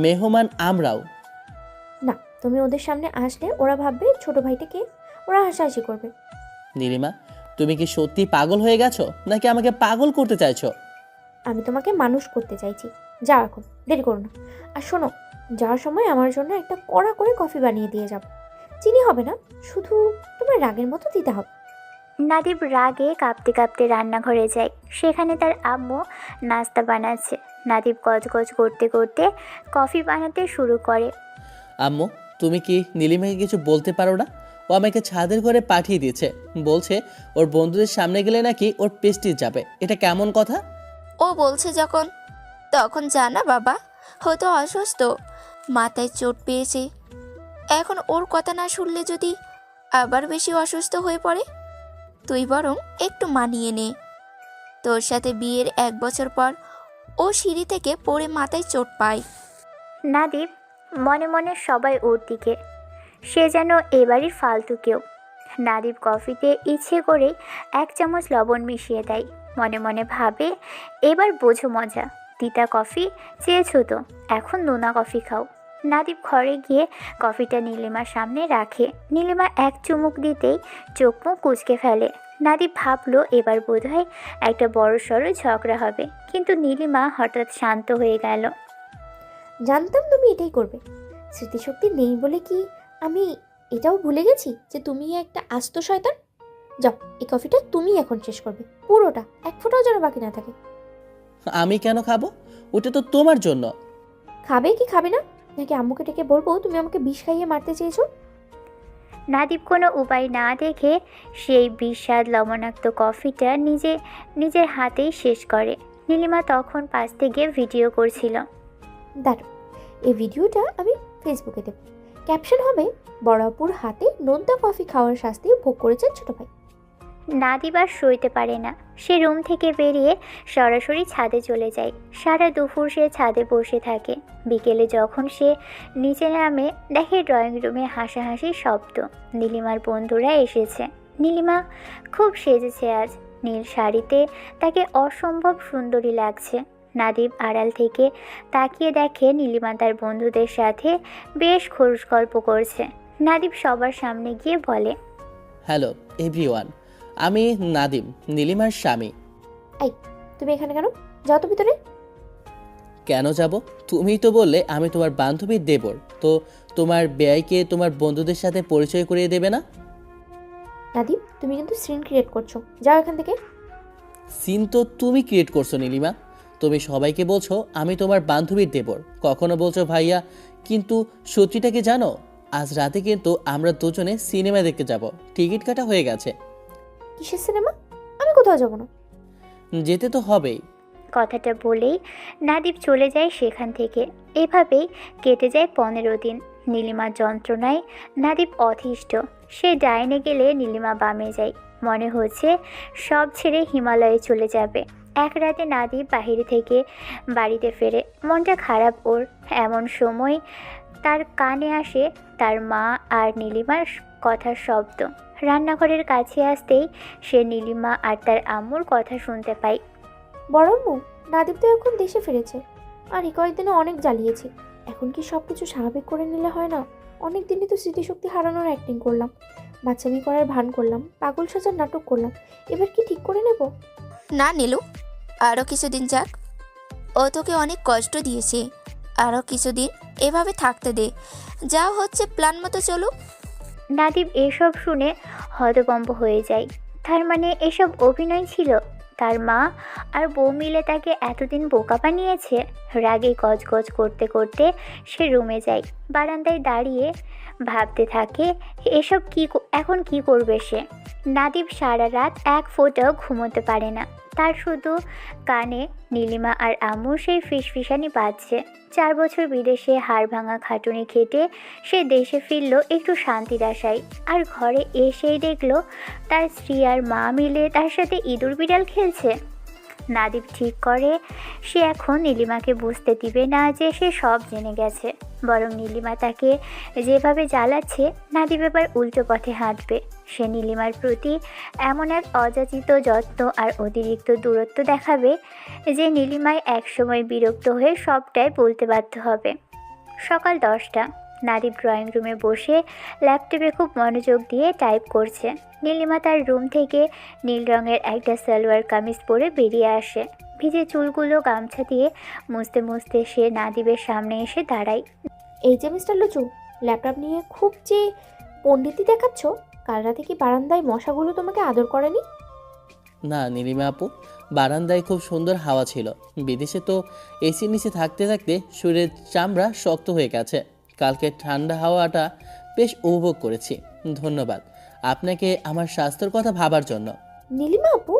[SPEAKER 2] মেহমান আমরাও।
[SPEAKER 3] না, তুমি ওদের সামনে আসলে ওরা ভাববে ছোট ভাইটাকে, ওরা হাসাহাসি করবে।
[SPEAKER 2] নীলিমা, তুমি কি সত্যি পাগল হয়ে গেছো নাকি আমাকে পাগল করতে চাইছো?
[SPEAKER 3] আমি তোমাকে মানুষ করতে চাইছি। যাও এখন, দেরি করো না। আর শোনো, যাওয়ার সময় আমার জন্য একটা কড়া করে কফি বানিয়ে দিয়ে যাবো। চিনি হবে না, শুধু তোমার রাগের মতো দিতে হবে।
[SPEAKER 1] নাদিব রাগে কাঁপতে কাঁপতে রান্নাঘরে যায়। সেখানে তার আম্মু নাস্তা বানাচ্ছে। নাদিব গজগজ করতে করতে কফি বানাতে শুরু করে।
[SPEAKER 2] আম্মু, তুমি কি নীলিমাকে কিছু বলতে পারো না? ও আমাকে ছাদের ঘরে পাঠিয়ে দিয়েছে, বলছে ওর বন্ধুদের সামনে গেলে নাকি ওর পেস্টিজ যাবে। এটা কেমন কথা?
[SPEAKER 4] ও বলছে যখন, তখন জানা বাবা, হয়তো অসুস্থ, মাথায় চোট পেয়েছে। এখন ওর কথা না শুনলে যদি আবার বেশি অসুস্থ হয়ে পড়ে, তুই বরং একটু মানিয়ে নে। তোর সাথে বিয়ের 1 বছর পর ও সিঁড়ি থেকে পড়ে মাথায় চোট পায়।
[SPEAKER 1] নাদিব মনে মনে সবাই ওর দিকে, সে যেন এবারই ফালতু কেউ। নাদিব কফিতে ইচ্ছে করে 1 চামচ লবণ মিশিয়ে দেয়। মনে মনে ভাবে, এবার বোঝো মজা। তিতা কফি চেয়েছো তো, এখন নোনা কফি খাও। নাদিব ঘরে গিয়ে কফিটা নীলিমার সামনে রাখে। নীলিমা 1 চুমুক দিতেই চোখ মুখ কুঁচকে ফেলে। নাদিব ভাবলো এবার বোধহয় একটা বড়সড় ঝগড়া হবে, কিন্তু নীলিমা হঠাৎ শান্ত হয়ে গেল।
[SPEAKER 3] জানতাম তুমি এটাই করবে। স্মৃতিশক্তি নেই বলে কি আমি এটাও ভুলে গেছি যে তুমি একটা আস্ত শয়তান? যাও, এই কফিটা তুমি এখন শেষ করবে, পুরোটা, 1 ফোঁটাও যেন বাকি না থাকে।
[SPEAKER 2] আমি কেন খাবো? ওটা তো তোমার জন্য।
[SPEAKER 3] খাবে কি খাবে না, নাকি আম্মুকে ডেকে বলবো তুমি আমাকে বিষ খাইয়ে মারতে চেয়েছো?
[SPEAKER 1] নাদিব কোনো উপায় না দেখে সেই বিস্বাদ লবণাক্ত কফিটা নিজের হাতেই শেষ করে। নীলিমা তখন পাশ থেকে ভিডিও করছিল।
[SPEAKER 3] দাঁড়ো, এই ভিডিওটা আমি ফেসবুকে দেব। ক্যাপশন হবে, বড়াপুর হাতে নোনতা কফি খাওয়ার শাস্তি ভোগ করেছেন ছোট ভাই।
[SPEAKER 1] নাদিব আর সইতে পারে না। সে রুম থেকে বেরিয়ে সরাসরি ছাদে চলে যায়। সারা দুপুর সে ছাদে বসে থাকে। বিকেলে যখন সে নিচে নামে, দেখে ড্রয়িং রুমে হাসাহাসির শব্দ। নীলিমার বন্ধুরা এসেছে। নীলিমা খুব সেজেছে আজ। নীল শাড়িতে তাকে অসম্ভব সুন্দরী লাগছে। নাদিব আড়াল থেকে তাকিয়ে দেখে নীলিমা তার বন্ধুদের সাথে বেশ খোশ গল্প করছে। নাদিব সবার সামনে গিয়ে বলে,
[SPEAKER 2] হ্যালো এভরিওয়ান, আমি নাদিম, নীলিমার স্বামী।
[SPEAKER 3] এই, তুমি এখানে কেন? যাও তো ভিতরে।
[SPEAKER 2] কেন যাব? তুমিই তো বললে আমি তোমার বান্ধবীর দেবর, তো তোমার বেয়াইকে তোমার বন্ধুদের সাথে পরিচয় করিয়ে দেবে না?
[SPEAKER 3] নাদিব, তুমি কিন্তু সিন ক্রিয়েট করছো, যাও এখান থেকে।
[SPEAKER 2] সিন তো তুমি ক্রিয়েট করছো নীলিমা। তুমি সবাইকে বলছো আমি তোমার বান্ধবীর দেবর, কখনো বলছো ভাইয়া, কিন্তু সত্যিটা কি জানো? আজ রাতে কিন্তু আমরা দুজনে সিনেমা দেখতে যাব, টিকিট কাটা হয়ে গেছে।
[SPEAKER 3] কিসের সিনেমা? আমি কোথাও যাবো না।
[SPEAKER 2] যেতে তো হবেই।
[SPEAKER 1] কথাটা বলেই নাদিব চলে যায় সেখান থেকে। এভাবেই কেটে যায় 15 দিন। নীলিমার যন্ত্রণায় নাদিব অতিষ্ঠ। সে ডাইনে গেলে নীলিমা বামে যায়। মনে হচ্ছে সব ছেড়ে হিমালয়ে চলে যাবে। এক রাতে নাদিব বাহিরে থেকে বাড়িতে ফেরে। মনটা খারাপ ওর। এমন সময় তার কানে আসে তার মা আর নীলিমার কথার শব্দ। রান্নাঘরের কাছে আসতেই সে নীলিমা আর তার আম্মুর কথা শুনতে পায়।
[SPEAKER 3] বড় আম্মু, নাদিব তো এখন দেশে ফিরেছে, আর এই কয়েকদিনে অনেক জ্বালিয়েছি। এখন কি সব কিছু স্বাভাবিক করে নিলে হয় না? অনেক দিনই তো স্মৃতিশক্তি হারানোর অ্যাক্টিং করলাম, বাচ্চামি করার ভান করলাম, পাগল সাজার নাটক করলাম। এবার কি ঠিক করে নেব?
[SPEAKER 4] না নীলু, আরও কিছুদিন যাক। ও তোকে অনেক কষ্ট দিয়েছে, আরও কিছুদিন এভাবে থাকতে দে। যা হচ্ছে প্ল্যান মতো চলুক।
[SPEAKER 1] নাদিব এসব শুনে হতভম্ব হয়ে যায়। তার মানে এসব অভিনয় ছিল? তার মা আর বউ মিলে তাকে এতদিন বোকা বানিয়েছে? রাগে গজগজ করতে করতে সে রুমে যায়। বারান্দায় দাঁড়িয়ে ভাবতে থাকে এসব এখন কি করবে সে। নাদিব সারা রাত 1 ফোঁটাও ঘুমোতে পারে না। তার শুধু কানে নীলিমা আর আম্মুর সেই ফিসফিসানি বাজছে। 4 বছর বিদেশে হাড় ভাঙা খাটুনি খেটে সে দেশে ফিরল একটু শান্তির আশায়। আর ঘরে এসেই দেখলো তার স্ত্রী আর মা মিলে তার সাথে ইঁদুর বিড়াল খেলছে। নাদিব ঠিক করে সে এখন নীলিমাকে বুঝতে দিবে না যে সে সব জেনে গেছে, বরং নীলিমা তাকে যেভাবে জ্বালাচ্ছে নাদিব এবার উল্টো পথে হাঁটবে। সে নীলিমার প্রতি এমন এক অযাচিত যত্ন আর অতিরিক্ত দূরত্ব দেখাবে যে নীলিমায় একসময় বিরক্ত হয়ে সবটাই বলতে বাধ্য হবে। সকাল 10টা। নাদিব ড্রয়িং রুমে বসে ল্যাপটপে খুব মনোযোগ দিয়ে টাইপ করছে। নীলিমা তার রুম থেকে নীল রঙের একটা সালোয়ার কামিজ পরে বেরিয়ে আসে। ভিজে চুলগুলো গামছা দিয়ে মুছতে মুছতে সে নাদিবের সামনে এসে দাঁড়ায়।
[SPEAKER 3] এই যে মিস্টার লুচু, ল্যাপটপ নিয়ে খুব যে পণ্ডিতি দেখাচ্ছ, কাল রাতে কি বারান্দায় মশাগুলো তোমাকে আদর করেনি?
[SPEAKER 2] না নীলিমা আপু, বারান্দায় খুব সুন্দর হাওয়া ছিল। বিদেশে তো এসির নিচে থাকতে থাকতে শরীরের চামড়া শক্ত হয়ে গেছে। কালকে ঠান্ডা হাওয়াটা বেশ উপভোগ করেছি। ধন্যবাদ আপনাকে আমার স্বাস্থ্যের কথা ভাবার জন্য।
[SPEAKER 3] নীলিমা আপু,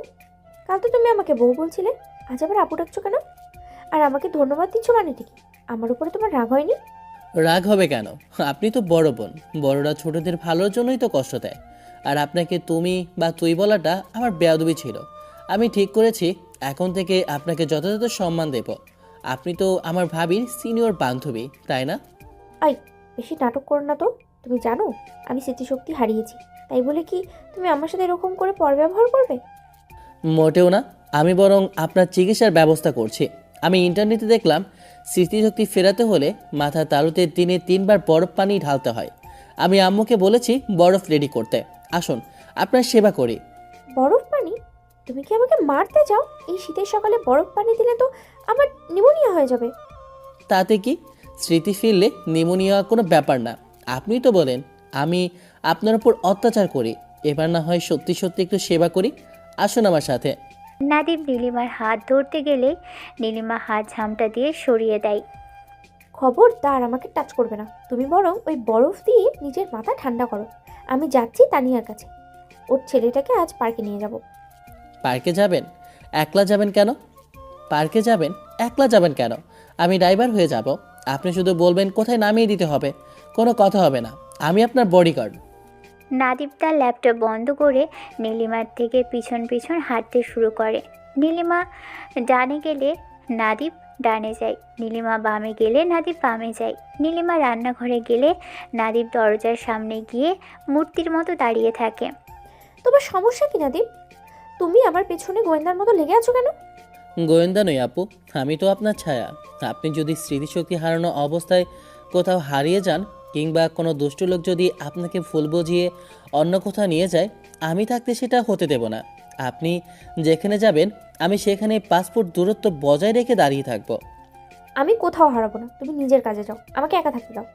[SPEAKER 3] কাল তো তুমি আমাকে বউ বলছিলে, আজ আবার আপু ডাকছো কেন? আর আমাকে ধন্যবাদ দিচ্ছ মানে কি? আমার উপরে তোমার রাগ হয়নি?
[SPEAKER 2] রাগ হবে কেন? আপনি তো বড় বোন, বড়রা ছোটদের ভালোর জন্যই তো কষ্ট দেয়। আর আপনাকে তুমি বা তুই বলাটা আমার বেয়াদবি ছিল। আমি ঠিক করেছি এখন থেকে আপনাকে যথাযথ সম্মান দেব। আপনি তো আমার ভাবির সিনিয়র বান্ধবী, তাই না?
[SPEAKER 3] আই, বেশি নাটক করো না তো। তুমি জানো আমি স্মৃতিশক্তি হারিয়েছি, তাই বলে কি তুমি আমার সাথে এরকম করে পরব্যবহার করবে?
[SPEAKER 2] মোটেও না, আমি বরং আপনার চিকিৎসার ব্যবস্থা করছি। আমি ইন্টারনেটে দেখলাম স্মৃতিশক্তি ফেরাতে হলে মাথার তালুতে দিনে 3 বার বরফ পানি ঢালতে হয়। আমি আম্মুকে বলেছি বরফ রেডি করতে। আসুন আপনার সেবা করি।
[SPEAKER 3] বরফ পানি? তুমি কি আমাকে মারতে চাও? এই শীতের সকালে বরফ পানি দিলে তো আমার নিউমোনিয়া হয়ে যাবে।
[SPEAKER 2] তাতে কি? স্মৃতি ফিরলে নিউমোনিয়া কোনো ব্যাপার না। আপনি তো বলেন আমি আপনার উপর অত্যাচার করি, এবার না হয় সত্যি সত্যি একটু সেবা করি। আসুন আমার সাথে।
[SPEAKER 1] নাদিব নীলিমার হাত ধরতে গেলে নীলিমা হাত ঝামটা দিয়ে সরিয়ে দেয়।
[SPEAKER 3] খবরদার আমাকে টাচ করবে না। তুমি বরং ওই বরফ দিয়ে নিজের মাথা ঠান্ডা করো। আমি যাচ্ছি তানিয়ার কাছে, ওর ছেলেটাকে আজ পার্কে নিয়ে যাব।
[SPEAKER 2] পার্কে যাবেন? একলা যাবেন কেন? পার্কে যাবেন একলা যাবেন কেন? আমি ড্রাইভার হয়ে যাব। আপনি শুধু বলবেন কোথায় নামিয়ে দিতে হবে, কোনো কথা হবে না। আমি আপনার বডিগার্ড।
[SPEAKER 1] নাদিব তার ল্যাপটপ বন্ধ করে নীলিমার থেকে পিছন পিছন হাঁটতে শুরু করে। নীলিমা ডানে গেলে নাদিব ডানে যায়, নীলিমা বামে গেলে নাদিব বামে যায়। নীলিমা রান্নাঘরে গেলে নাদিব দরজার সামনে গিয়ে মূর্তির মতো দাঁড়িয়ে থাকে।
[SPEAKER 3] তোমার সমস্যা কি নাদিব? তুমি আমার পেছনে গোয়েন্দার মতো লেগে আছো কেন?
[SPEAKER 2] গোয়েন্দা নই আপু, আমি তো আপনার ছায়া। আপনি যদি স্মৃতিশক্তি হারানো অবস্থায় কোথাও হারিয়ে যান, কিংবা কোনো দুষ্ট লোক যদি আপনাকে ফুল বুঝিয়ে অন্য কোথাও নিয়ে যায়, আমি থাকতে সেটা হতে দেব না। আপনি যেখানে যাবেন আমি সেখানে 5 ফুট দূরত্ব বজায় রেখে দাঁড়িয়ে থাকব।
[SPEAKER 3] আমি কোথাও হারাবো না, তুমি নিজের কাজে যাও, আমাকে একা থাকতে দাও।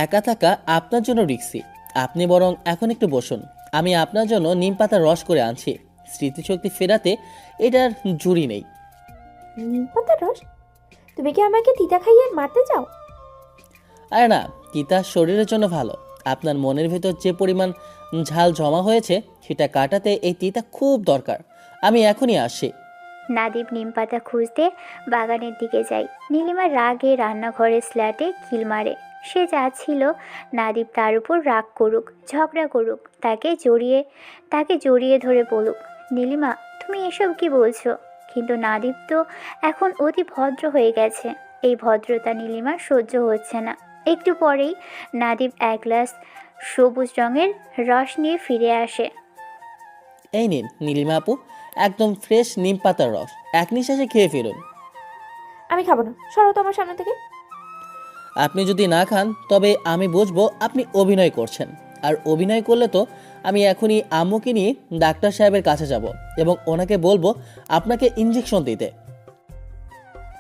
[SPEAKER 2] একা থাকা আপনার জন্য রিস্কি। আপনি বরং এখন একটু বসুন, আমি আপনার জন্য নিম পাতার রস করে আনছি। স্মৃতিশক্তি ফেরাতে এটার জুড়ি নেই।
[SPEAKER 3] নিম পাতার রস? তুমি কি আমাকে তিতা খাইয়ে মারতে চাও?
[SPEAKER 2] আরে না, তিতা শরীরের জন্য ভালো। আপনার মনের ভেতর যে পরিমাণ ঝাল জমা হয়েছে সেটা কাটাতে এই তিতা খুব দরকার। আমি এখনই আসছি।
[SPEAKER 1] নাদিব নিমপাতা খুঁজতে বাগানের দিকে যায়। নীলিমা রাগে রান্নাঘরের স্ল্যাটে কিল মারে। সে চাচ্ছিল নাদিব তার উপর রাগ করুক, ঝগড়া করুক, তাকে জড়িয়ে ধরে বলুক, নীলিমা তুমি এসব কি বলছো? কিন্তু নাদিব তো এখন অতি ভদ্র হয়ে গেছে। এই ভদ্রতা নীলিমার সহ্য হচ্ছে না। একটু পরেই নাদিব এক গ্লাস সবুজ রঙের রস নিয়ে ফিরে আসে।
[SPEAKER 2] এই নিন নীলিমা আপু, একদম ফ্রেশ নিম পাতার রস, এক নিঃশ্বাসে খেয়ে ফেলুন।
[SPEAKER 3] আমি খাবো না, সরো তো আমার সামনে থেকে।
[SPEAKER 2] আপনি যদি না খান তবে আমি বুঝবো আপনি অভিনয় করছেন। আর অভিনয় করলে তো আমি এখনই আম্মুকে নিয়ে ডাক্তার সাহেবের কাছে যাব এবং ওনাকে বলবো আপনাকে ইঞ্জেকশন দিতে।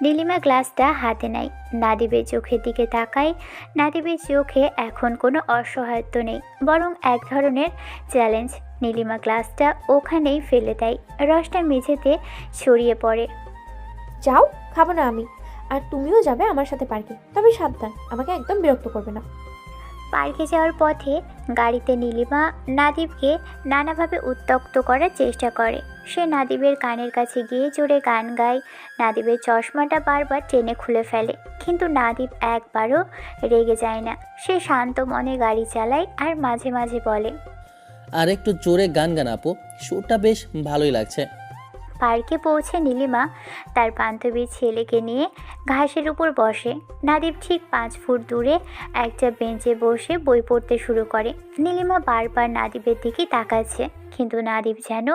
[SPEAKER 1] নীলিমা গ্লাসটা হাতে নেয়, নাদিবের চোখের দিকে তাকায়। নাদিবের চোখে এখন কোনো অসহায়ত্ব নেই, বরং এক ধরনের চ্যালেঞ্জ। নীলিমা গ্লাসটা ওখানেই ফেলে দেয়, রসটা মেঝেতে ছড়িয়ে পড়ে।
[SPEAKER 3] যাও, খাবো না আমি। আর তুমিও যাবে আমার সাথে পার্কে, তবে সাবধান, আমাকে একদম বিরক্ত করবে না।
[SPEAKER 1] পার্কে যাওয়ার পথে গাড়িতে নীলিমা নাদিবকে নানাভাবে উত্ত্যক্ত করার চেষ্টা করে। সে নাদিবের কানের কাছে গিয়ে জোরে গান গায়। নাদিবের চশমাটা বারবার টেনে খুলে ফেলে, কিন্তু নাদিব একবারও রেগে যায় না। সে শান্ত মনে গাড়ি চালায় আর মাঝে মাঝে বলে,
[SPEAKER 2] আর একটু জোরে গান গান আপু, সুরটা বেশ ভালোই লাগছে।
[SPEAKER 1] পার্কে পৌঁছে নীলিমা তার বান্ধবীর ছেলেকে নিয়ে ঘাসের উপর বসে। নাদিব ঠিক 5 ফুট দূরে একটা বেঞ্চে বসে বই পড়তে শুরু করে। নীলিমা বারবার নাদিবের দিকে তাকাচ্ছে, কিন্তু নাদিব যেন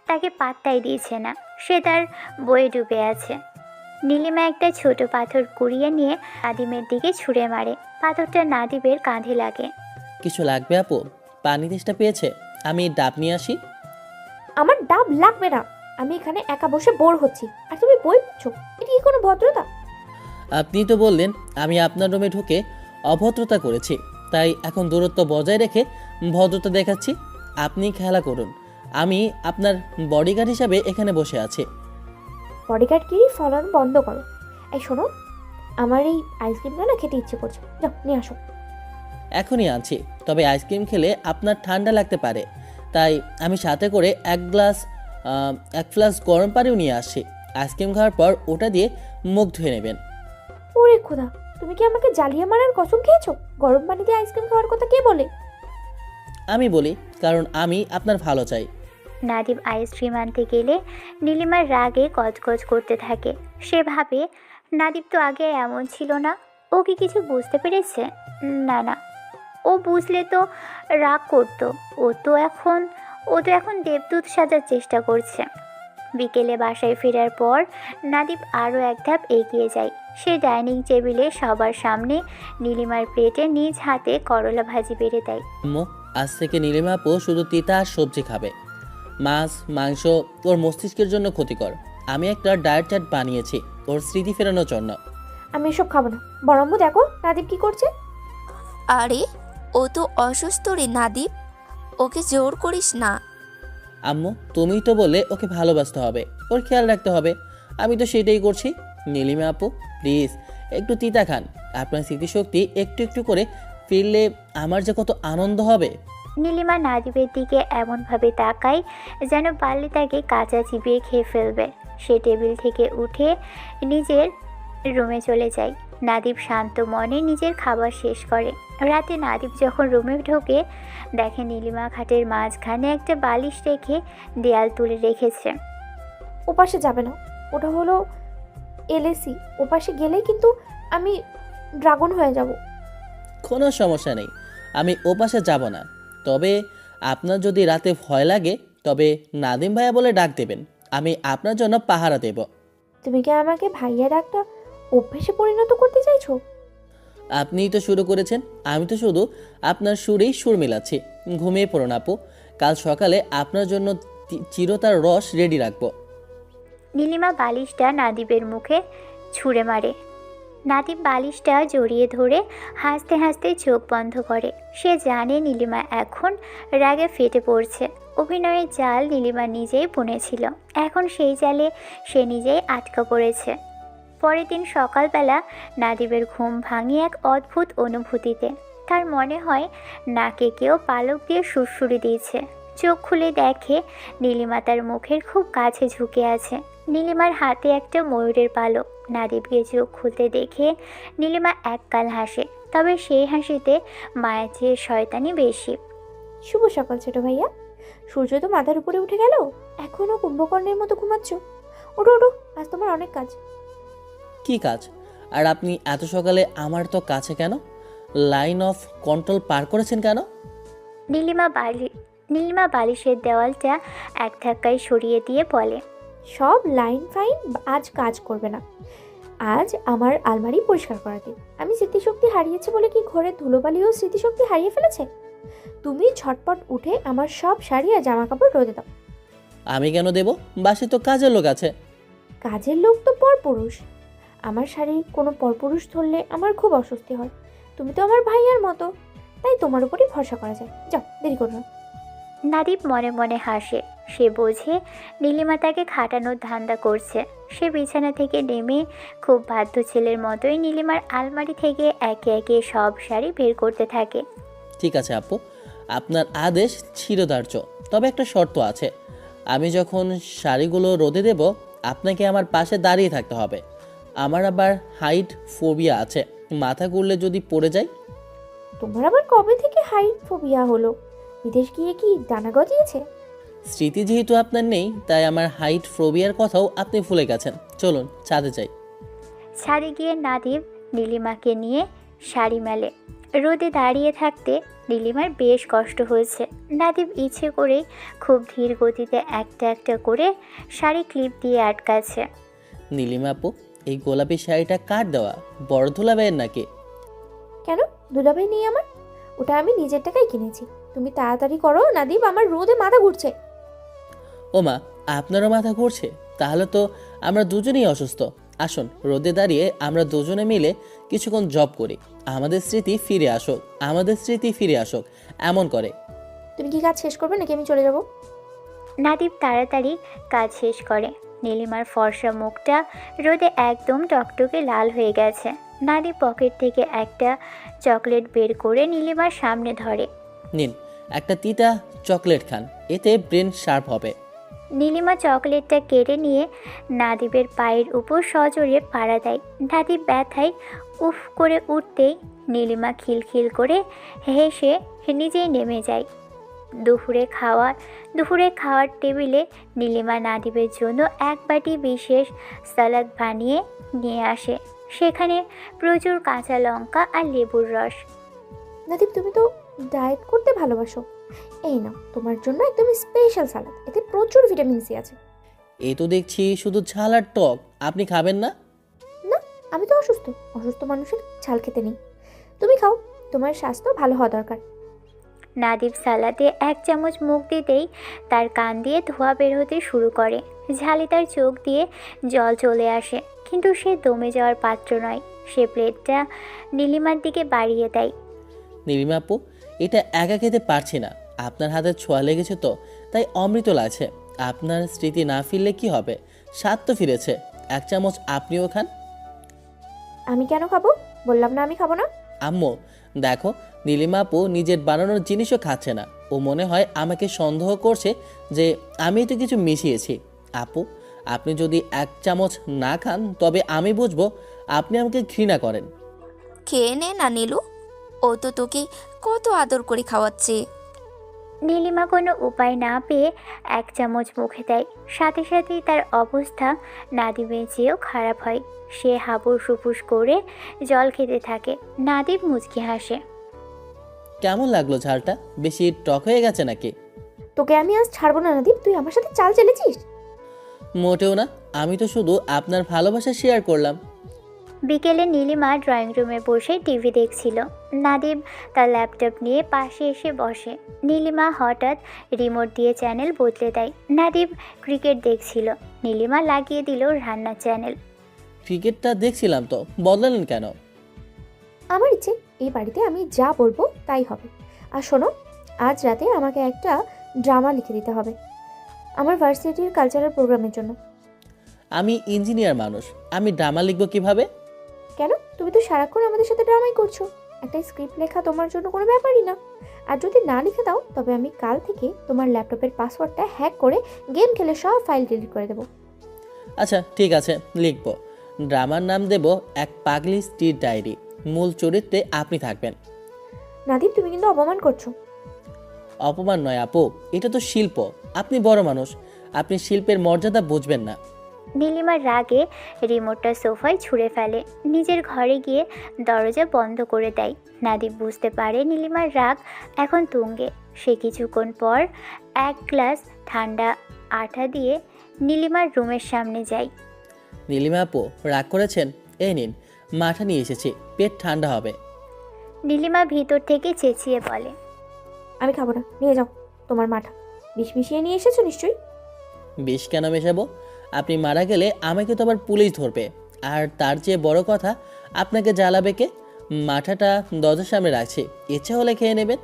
[SPEAKER 1] তাকে পাত্তাই দিয়েছে না। সে তার বইয়ে ডুবে আছে। নীলিমা একটা ছোট পাথর কুড়িয়ে নিয়ে নাদিমের দিকে ছুঁড়ে মারে। পাথরটা নাদিবের কাঁধে লাগে।
[SPEAKER 2] কিছু লাগবে আপু? পানি তেষ্টা পেয়েছে, আমি ডাব নিয়ে আসি।
[SPEAKER 3] আমার ডাব লাগবে না, আমি এখানে একা বসে বোর হচ্ছি আর তুমি বই পড়ছো, এটা কি কোনো ভদ্রতা?
[SPEAKER 2] আপনি তো বললেন আমি আপনার রুমে ঢুকে অভদ্রতা করেছি, তাই এখন দূরত্ব বজায় রেখে ভদ্রতা দেখাচ্ছি। আপনি খেলা করুন, আমি আপনার বডিগার্ড হিসাবে এখানে বসে আছি।
[SPEAKER 3] বডিগার্ডগিরি ফলানো বন্ধ করো। এই শোনো, আমার এই আইসক্রিমটা না খেতে ইচ্ছে করছে, যাও নিয়ে আসো।
[SPEAKER 2] এখনই আনছি, তবে আইসক্রিম খেলে আপনার ঠান্ডা লাগতে পারে, তাই আমি সাথে করে এক ফ্লাস গরম পানিও নিয়ে আসছি। আইসক্রিম খাওয়ার পর ওটা দিয়ে মুখ ধুয়ে নেবেন।
[SPEAKER 3] ওরে খোদা, তুমি কি আমাকে জ্বালিয়ে মারার কসম খেয়েছো? গরম পানি দিয়ে আইসক্রিম খাওয়ার কথা কে বলে?
[SPEAKER 2] আমি বলি, কারণ আমি আপনার ভালো চাই।
[SPEAKER 1] নাদিব আইসক্রিম আনতে গেলে নীলিমার রাগে গজগজ করতে থাকে। সে ভাবে, নাদিব তো আগে এমন ছিল না। ও কি কিছু বুঝতে পেরেছে? না না, ও বুঝলে তো রাগ করতো। ও তো এখন দেবদূত সাজার চেষ্টা করছে। বিকেলে বাসায় ফেরার পর নাদিব আরও এক ধাপ এগিয়ে যায়। সে ডাইনিং টেবিলে সবার সামনে নীলিমার প্লেটে নিজ হাতে করলা ভাজি বেড়ে দেয়।
[SPEAKER 2] আম্মু, আজ থেকে নীলিমা আপু শুধু তিতা আর সবজি খাবে। মাছ মাংস ওর মস্তিষ্কের জন্য ক্ষতিকর। আমি একটা ডায়েট চার্ট বানিয়েছি ওর স্মৃতি ফেরানোর জন্য।
[SPEAKER 3] আমি এসব খাবো না। বরম্বু দেখো নাদিব কি করছে।
[SPEAKER 4] আরে ও তো অসুস্থ রে নাদিব, ওকে জোর করিস না।
[SPEAKER 2] আম্মু, তুমিই তো বললে ওকে ভালোবাসতে হবে, ওর খেয়াল রাখতে হবে। আমি তো সেটাই করছি। নীলিমা আপু প্লিজ একটু তিতা খান। আপনার স্মৃতিশক্তি একটু একটু করে ফিরলে আমার যে কত আনন্দ হবে।
[SPEAKER 1] নীলিমা নাদিবের দিকে এমনভাবে তাকায় যেন পারলে তাকে কাঁচা চিবিয়ে খেয়ে ফেলবে। সে টেবিল থেকে উঠে নিজের রুমে চলে যায়। নাদিব শান্ত মনে নিজের খাবার শেষ করে। রাতে নাদিব যখন রুমে ঢোকে, দেখে নীলিমা খাটের মাঝখানে একটা বালিশ রেখে দেয়াল তুলে রেখেছে।
[SPEAKER 3] ওপাশে যাবে না, ওটা হলো এলএসি। ওপাশে গেলেই কিন্তু আমি ড্রাগন হয়ে যাব।
[SPEAKER 2] কোনো সমস্যা নেই, আমি ও পাশে যাব না। তবে আপনার যদি রাতে ভয় লাগে তবে নাদিম ভাইয়া বলে ডাক দেবেন, আমি আপনার জন্য পাহারা দেব।
[SPEAKER 3] তুমি কি আমাকে ভাইয়া ডাকটা অভ্যেসে পরিণত করতে চাইছো?
[SPEAKER 2] আপনিই তো শুরু করেছেন, আমি তো শুধু আপনার সুরেই সুর মিলাচ্ছি। ঘুমিয়ে পড়ুন আপু, কাল সকালে আপনার জন্য চিরতার রস রেডি রাখবো।
[SPEAKER 1] নীলিমা বালিশটা নাদিবের মুখে ছুঁড়ে মারে। নাদিব বালিশটা জড়িয়ে ধরে হাসতে হাসতে চোখ বন্ধ করে। সে জানে নীলিমা এখন রাগে ফেটে পড়ছে। অভিনয়ের জাল নীলিমা নিজেই বুনেছিল, এখন সেই জালে সে নিজেই আটকা পড়েছে। পরের দিন সকালবেলা নাদিবের ঘুম ভাঙে এক অদ্ভুত অনুভূতিতে। তার মনে হয় নাকে কেউ পালক দিয়ে সুড়সুড়ি দিয়েছে। চোখ খুলে দেখে নীলিমা তার মুখের খুব কাছে ঝুঁকে আছে। নীলিমার হাতে একটা ময়ূরের পালক। নাদিবকে চোখ খুলতে দেখে নীলিমা একগাল হাসে, তবে সেই হাসিতে মায়ের চেয়ে শয়তানি বেশি।
[SPEAKER 3] শুভ সকাল ছোট ভাইয়া। সূর্য তো মাথার উপরে উঠে গেল, এখনো কুম্ভকর্ণের মতো ঘুমাচ্ছ। ওঠো ওঠো, আজ তোমার অনেক কাজ।
[SPEAKER 2] কি কাজ? আর আপনি এত সকালে আমার তো কাছে কেন? লাইন অফ কন্ট্রোল পার করেছেন কেন?
[SPEAKER 1] নীলিমা বালিশের দেওয়ালটা এক ধাক্কায় সরিয়ে দিয়ে বলে,
[SPEAKER 3] সব লাইন ফাইন আজ কাজ করবে না। আজ আমার আলমারি পরিষ্কার করা দিন। আমি স্মৃতিশক্তি হারিয়েছে বলে কি ঘরের ধুলোবালিও স্মৃতিশক্তি হারিয়ে ফেলেছে? তুমি ঝটপট উঠে আমার সব শাড়ি আর জামা কাপড় রোদে দাও।
[SPEAKER 2] আমি কেন দেব? বাসে তো কাজের লোক আছে।
[SPEAKER 3] কাজের লোক তো পরপুরুষ। আমার শাড়ি কোনো পরপুরুষ ধরলে আমার খুব অস্বস্তি হয়। তুমি তো আমার ভাইয়ার মতো, তাই তোমার উপরই ভরসা করা যায়। যাও, দেরি করো না।
[SPEAKER 1] নাদিব মনে মনে হাসে। সে বোঝে নীলিমা তাকে খাটানোর ধান্দা করছে। সে বিছানা থেকে নেমে খুব বাধ্য ছেলের মতোই নীলিমার আলমারি থেকে একে একে সব শাড়ি বের করতে থাকে।
[SPEAKER 2] ঠিক আছে আপু, আপনার আদেশ চিরদার্য। তবে একটা শর্ত আছে, আমি যখন শাড়িগুলো রোদে দেব আপনাকে আমার পাশে দাঁড়িয়ে থাকতে হবে। আমার আবার হাইট ফোবিয়া আছে, মাথা ঘুরলে যদি পড়ে যাই।
[SPEAKER 3] তোমার আবার কবে থেকে হাইট ফোবিয়া হলো? বিদেশ গিয়ে কি ডানা গজিয়েছে?
[SPEAKER 2] স্মৃতি যেহেতু আপনার নেই, তাই আমার হাইট ফোবিয়ার কথাও আপনি ভুলে গেছেন। চলুন ছাদে যাই।
[SPEAKER 1] ছাদে গিয়ে নাদিব নীলিমাকে নিয়ে শাড়ি মেলে। রোদে দাঁড়িয়ে থাকতে নীলিমার বেশ কষ্ট হয়েছে। নাদিব ইচ্ছে করেই খুব ধীর গতিতে একটা একটা করে শাড়ি ক্লিপ দিয়ে আটকাচ্ছে।
[SPEAKER 2] নীলিমা আপু, এই গোলাপি শাড়িটা কার দেওয়া? বড় দুলাভাইয়ের নাকি?
[SPEAKER 3] কেন? দুলাভাই নেই আমার? ওটা আমি নিজের টাকায় কিনেছি। তুমি তাড়াতাড়ি করো নাদিব, আমার রোদে মাথা ঘুরছে।
[SPEAKER 2] ওমা, আপনারও মাথা ঘুরছে? তাহলে তো আমরা দুজনেই অসুস্থ। আসুন, রোদে দাঁড়িয়ে আমরা দুজনে মিলে কিছুক্ষণ জব করি। আমাদের স্মৃতি ফিরে আসুক, আমাদের স্মৃতি ফিরে আসুক, এমন করে।
[SPEAKER 3] তুমি কি কাজ শেষ করবে নাকি আমি চলে যাব?
[SPEAKER 1] নাদিব তাড়াতাড়ি কাজ শেষ করে। নীলিমার ফর্সা মুখটা রোদে একদম টকটকে লাল হয়ে গেছে। নাদিব পকেট থেকে একটা চকলেট বের করে নীলিমার সামনে ধরে।
[SPEAKER 2] নিন, একটা তিতা চকলেট খান, এতে ব্রেন শার্প হবে।
[SPEAKER 1] নীলিমা চকলেটটা কেড়ে নিয়ে নাদিবের পায়ের উপর সজোরে পাড়া দেয়। নাদিব ব্যথায় উফ করে উঠতেই নীলিমা খিলখিল করে হেসে নিজেই নেমে যায়। দুপুরে খাওয়ার টেবিলে নীলিমা নাদিবের জন্য এক বাটি বিশেষ সালাদ বানিয়ে নিয়ে আসে। সেখানে প্রচুর কাঁচা লঙ্কা আর লেবুর রস।
[SPEAKER 3] নাদিব, তুমি তো ডায়েট করতে ভালোবাসো। এই নাও তোমার জন্য একদম স্পেশাল সালাদ, এতে প্রচুর ভিটামিন সি আছে।
[SPEAKER 2] এ তো দেখছি শুধু ঝাল আর টক। আপনি খাবেন না?
[SPEAKER 3] না, আমি তো অসুস্থ। অসুস্থ মানুষের ঝাল খেতে নেই। তুমি খাও, তোমার স্বাস্থ্য ভালো হওয়া দরকার।
[SPEAKER 1] নাদিব সালাদে এক চামচ মুখ দিতেই তার কান দিয়ে ধোঁয়া বের হতে শুরু করে। ঝালে তার চোখ দিয়ে জল চলে আসে, কিন্তু সে দমে যাওয়ার পাত্র নয়। সে প্লেটটা নীলিমার দিকে বাড়িয়ে দেয়।
[SPEAKER 2] নীলিমা আপু, এটা একা খেতে পারছি না। আপনার হাতে ছোঁয়া লেগেছে তো, তাই অমৃত লাগছে। আপনার স্মৃতি না ফিরলে কি হবে? স্বাদ তো ফিরেছে। এক চামচ আপনিও খান।
[SPEAKER 3] আমি কেন খাবো? বললাম না আমি খাবো না।
[SPEAKER 2] আম্মু দেখো, নীলিমা আপু নিজের বানানোর জিনিসও খাচ্ছে না। ও মনে হয় আমাকে সন্দেহ করছে যে আমি তো কিছু মিশিয়েছি। আপু, আপনি যদি এক চামচ না খান তবে আমি বুঝবো আপনি আমাকে ঘৃণা করেন।
[SPEAKER 4] খেয়ে নে না নীলু, ও তো তোকে কত আদর করে খাওয়াচ্ছে।
[SPEAKER 1] নীলিমা কোনো উপায় না পেয়ে এক চামচ মুখে দেয়। সাথে সাথেই তার অবস্থা নাদিবের চেয়েও খারাপ হয়। সে হাবুস হুবুস করে জল খেতে থাকে। নাদিব মুচকি হাসে।
[SPEAKER 2] কেমন লাগলো ঝালটা? বেশি টক হয়ে গেছে নাকি?
[SPEAKER 3] তোকে আমি আজ ছাড়বো না নাদিব, তুই আমার সাথে চাল চেলেছিস।
[SPEAKER 2] মোটেও না, আমি তো শুধু আপনার ভালোবাসা শেয়ার করলাম।
[SPEAKER 1] বিকেলে নীলিমা ড্রয়িং রুমে বসে টিভি দেখছিল। নাদিব তার ল্যাপটপ নিয়ে পাশে এসে বসে। নীলিমা হঠাৎ রিমোট দিয়ে চ্যানেল বদলে দেয়। নাদিব ক্রিকেট দেখছিল, নীলিমা লাগিয়ে দিল রান্নার চ্যানেল।
[SPEAKER 2] ক্রিকেটটা দেখছিলাম তো, বদলালেন কেন?
[SPEAKER 3] আমার ইচ্ছে, এই বাড়িতে আমি যা বলবো তাই হবে। আর শোনো, আজ রাতে আমাকে একটা ড্রামা লিখে দিতে হবে আমার ভার্সিটির কালচারাল প্রোগ্রামের জন্য।
[SPEAKER 2] আমি ইঞ্জিনিয়ার মানুষ, আমি ড্রামা লিখবো কিভাবে?
[SPEAKER 3] কেন? তুমি তো সারাক্ষণ আমাদের সাথে ড্রামাই করছো। একটা স্ক্রিপ্ট লেখা তোমার জন্য কোনো ব্যাপারই না। আর যদি না লিখে দাও তবে আমি কাল থেকে তোমার ল্যাপটপের পাসওয়ার্ডটা হ্যাক করে গেম খেলে সব ফাইল ডিলিট করে দেবো।
[SPEAKER 2] আচ্ছা ঠিক আছে, লিখবো। ড্রামার নাম দেব এক পাগলি স্ত্রীর ডায়েরি। মূল চরিত্রে আপনি থাকবেন।
[SPEAKER 3] নাদিব, তুমি কিন্তু অপমান করছো।
[SPEAKER 2] অপমান নয় আপু, এটা তো শিল্প। আপনি বড় মানুষ, আপনি শিল্পের মর্যাদা বুঝবেন না।
[SPEAKER 1] নীলিমার রাগে রিমোটটা সোফায় ছুঁড়ে ফেলে। নিজের ঘরে গিয়ে দরজা বন্ধ করে দেয়। নাদিব বুঝতে পারে নীলিমার রাগ এখন তুঙ্গে। সে কিছুক্ষণ পর এক গ্লাস ঠান্ডা আটা দিয়ে নীলিমার রুমের সামনে যায়।
[SPEAKER 2] নীলিমা আপু রাগ করেছেন? এই নিন, মাঠা নিয়ে এসেছি, পেট ঠান্ডা হবে।
[SPEAKER 1] নীলিমা ভিতর থেকে চেঁচিয়ে বলে।
[SPEAKER 3] আমি খাবো না, নিয়ে যাও তোমার মাঠা। বিষ মিশিয়ে নিয়ে এসেছো নিশ্চয়ই।
[SPEAKER 2] বিষ কেন মেশাবো? আপনি মারা গেলে আমাকে তো আবার পুলিশ ধরবে। আর তার চেয়ে বড় কথা, আপনাকে জ্বালাবে কে? মাঠাটা দরজার সামনে রাখছি, ইচ্ছা হলে খেয়ে নেবেন।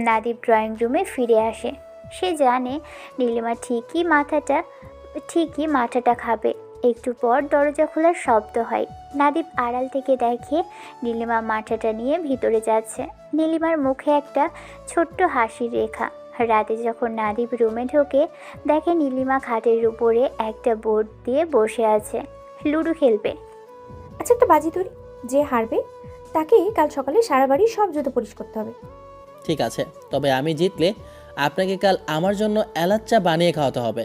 [SPEAKER 1] নাদিব ড্রয়িং রুমে ফিরে আসে। সে জানে নীলিমা ঠিকই মাথাটা খাবে। একটু পর দরজা খোলার শব্দ হয়। নাদিব আড়াল থেকে দেখে নীলিমা মাথাটা নিয়ে ভিতরে যাচ্ছে। নীলিমার মুখে একটা ছোট্ট হাসির রেখা। রাতে যখন নাদিব রুমে ঢোকে, দেখে নীলিমা খাটের উপরে একটা বোর্ড দিয়ে বসে আছে, লুডো খেলবে।
[SPEAKER 3] আচ্ছা, একটা বাজি ধরি, যে হারবে তাকে কাল সকালে সারা বাড়ি সব জুতো পরিষ্কার করতে হবে।
[SPEAKER 2] ঠিক আছে, তবে আমি জিতলে আপনাকে কাল আমার জন্য এলাচ চা বানিয়ে খাওয়াতে হবে।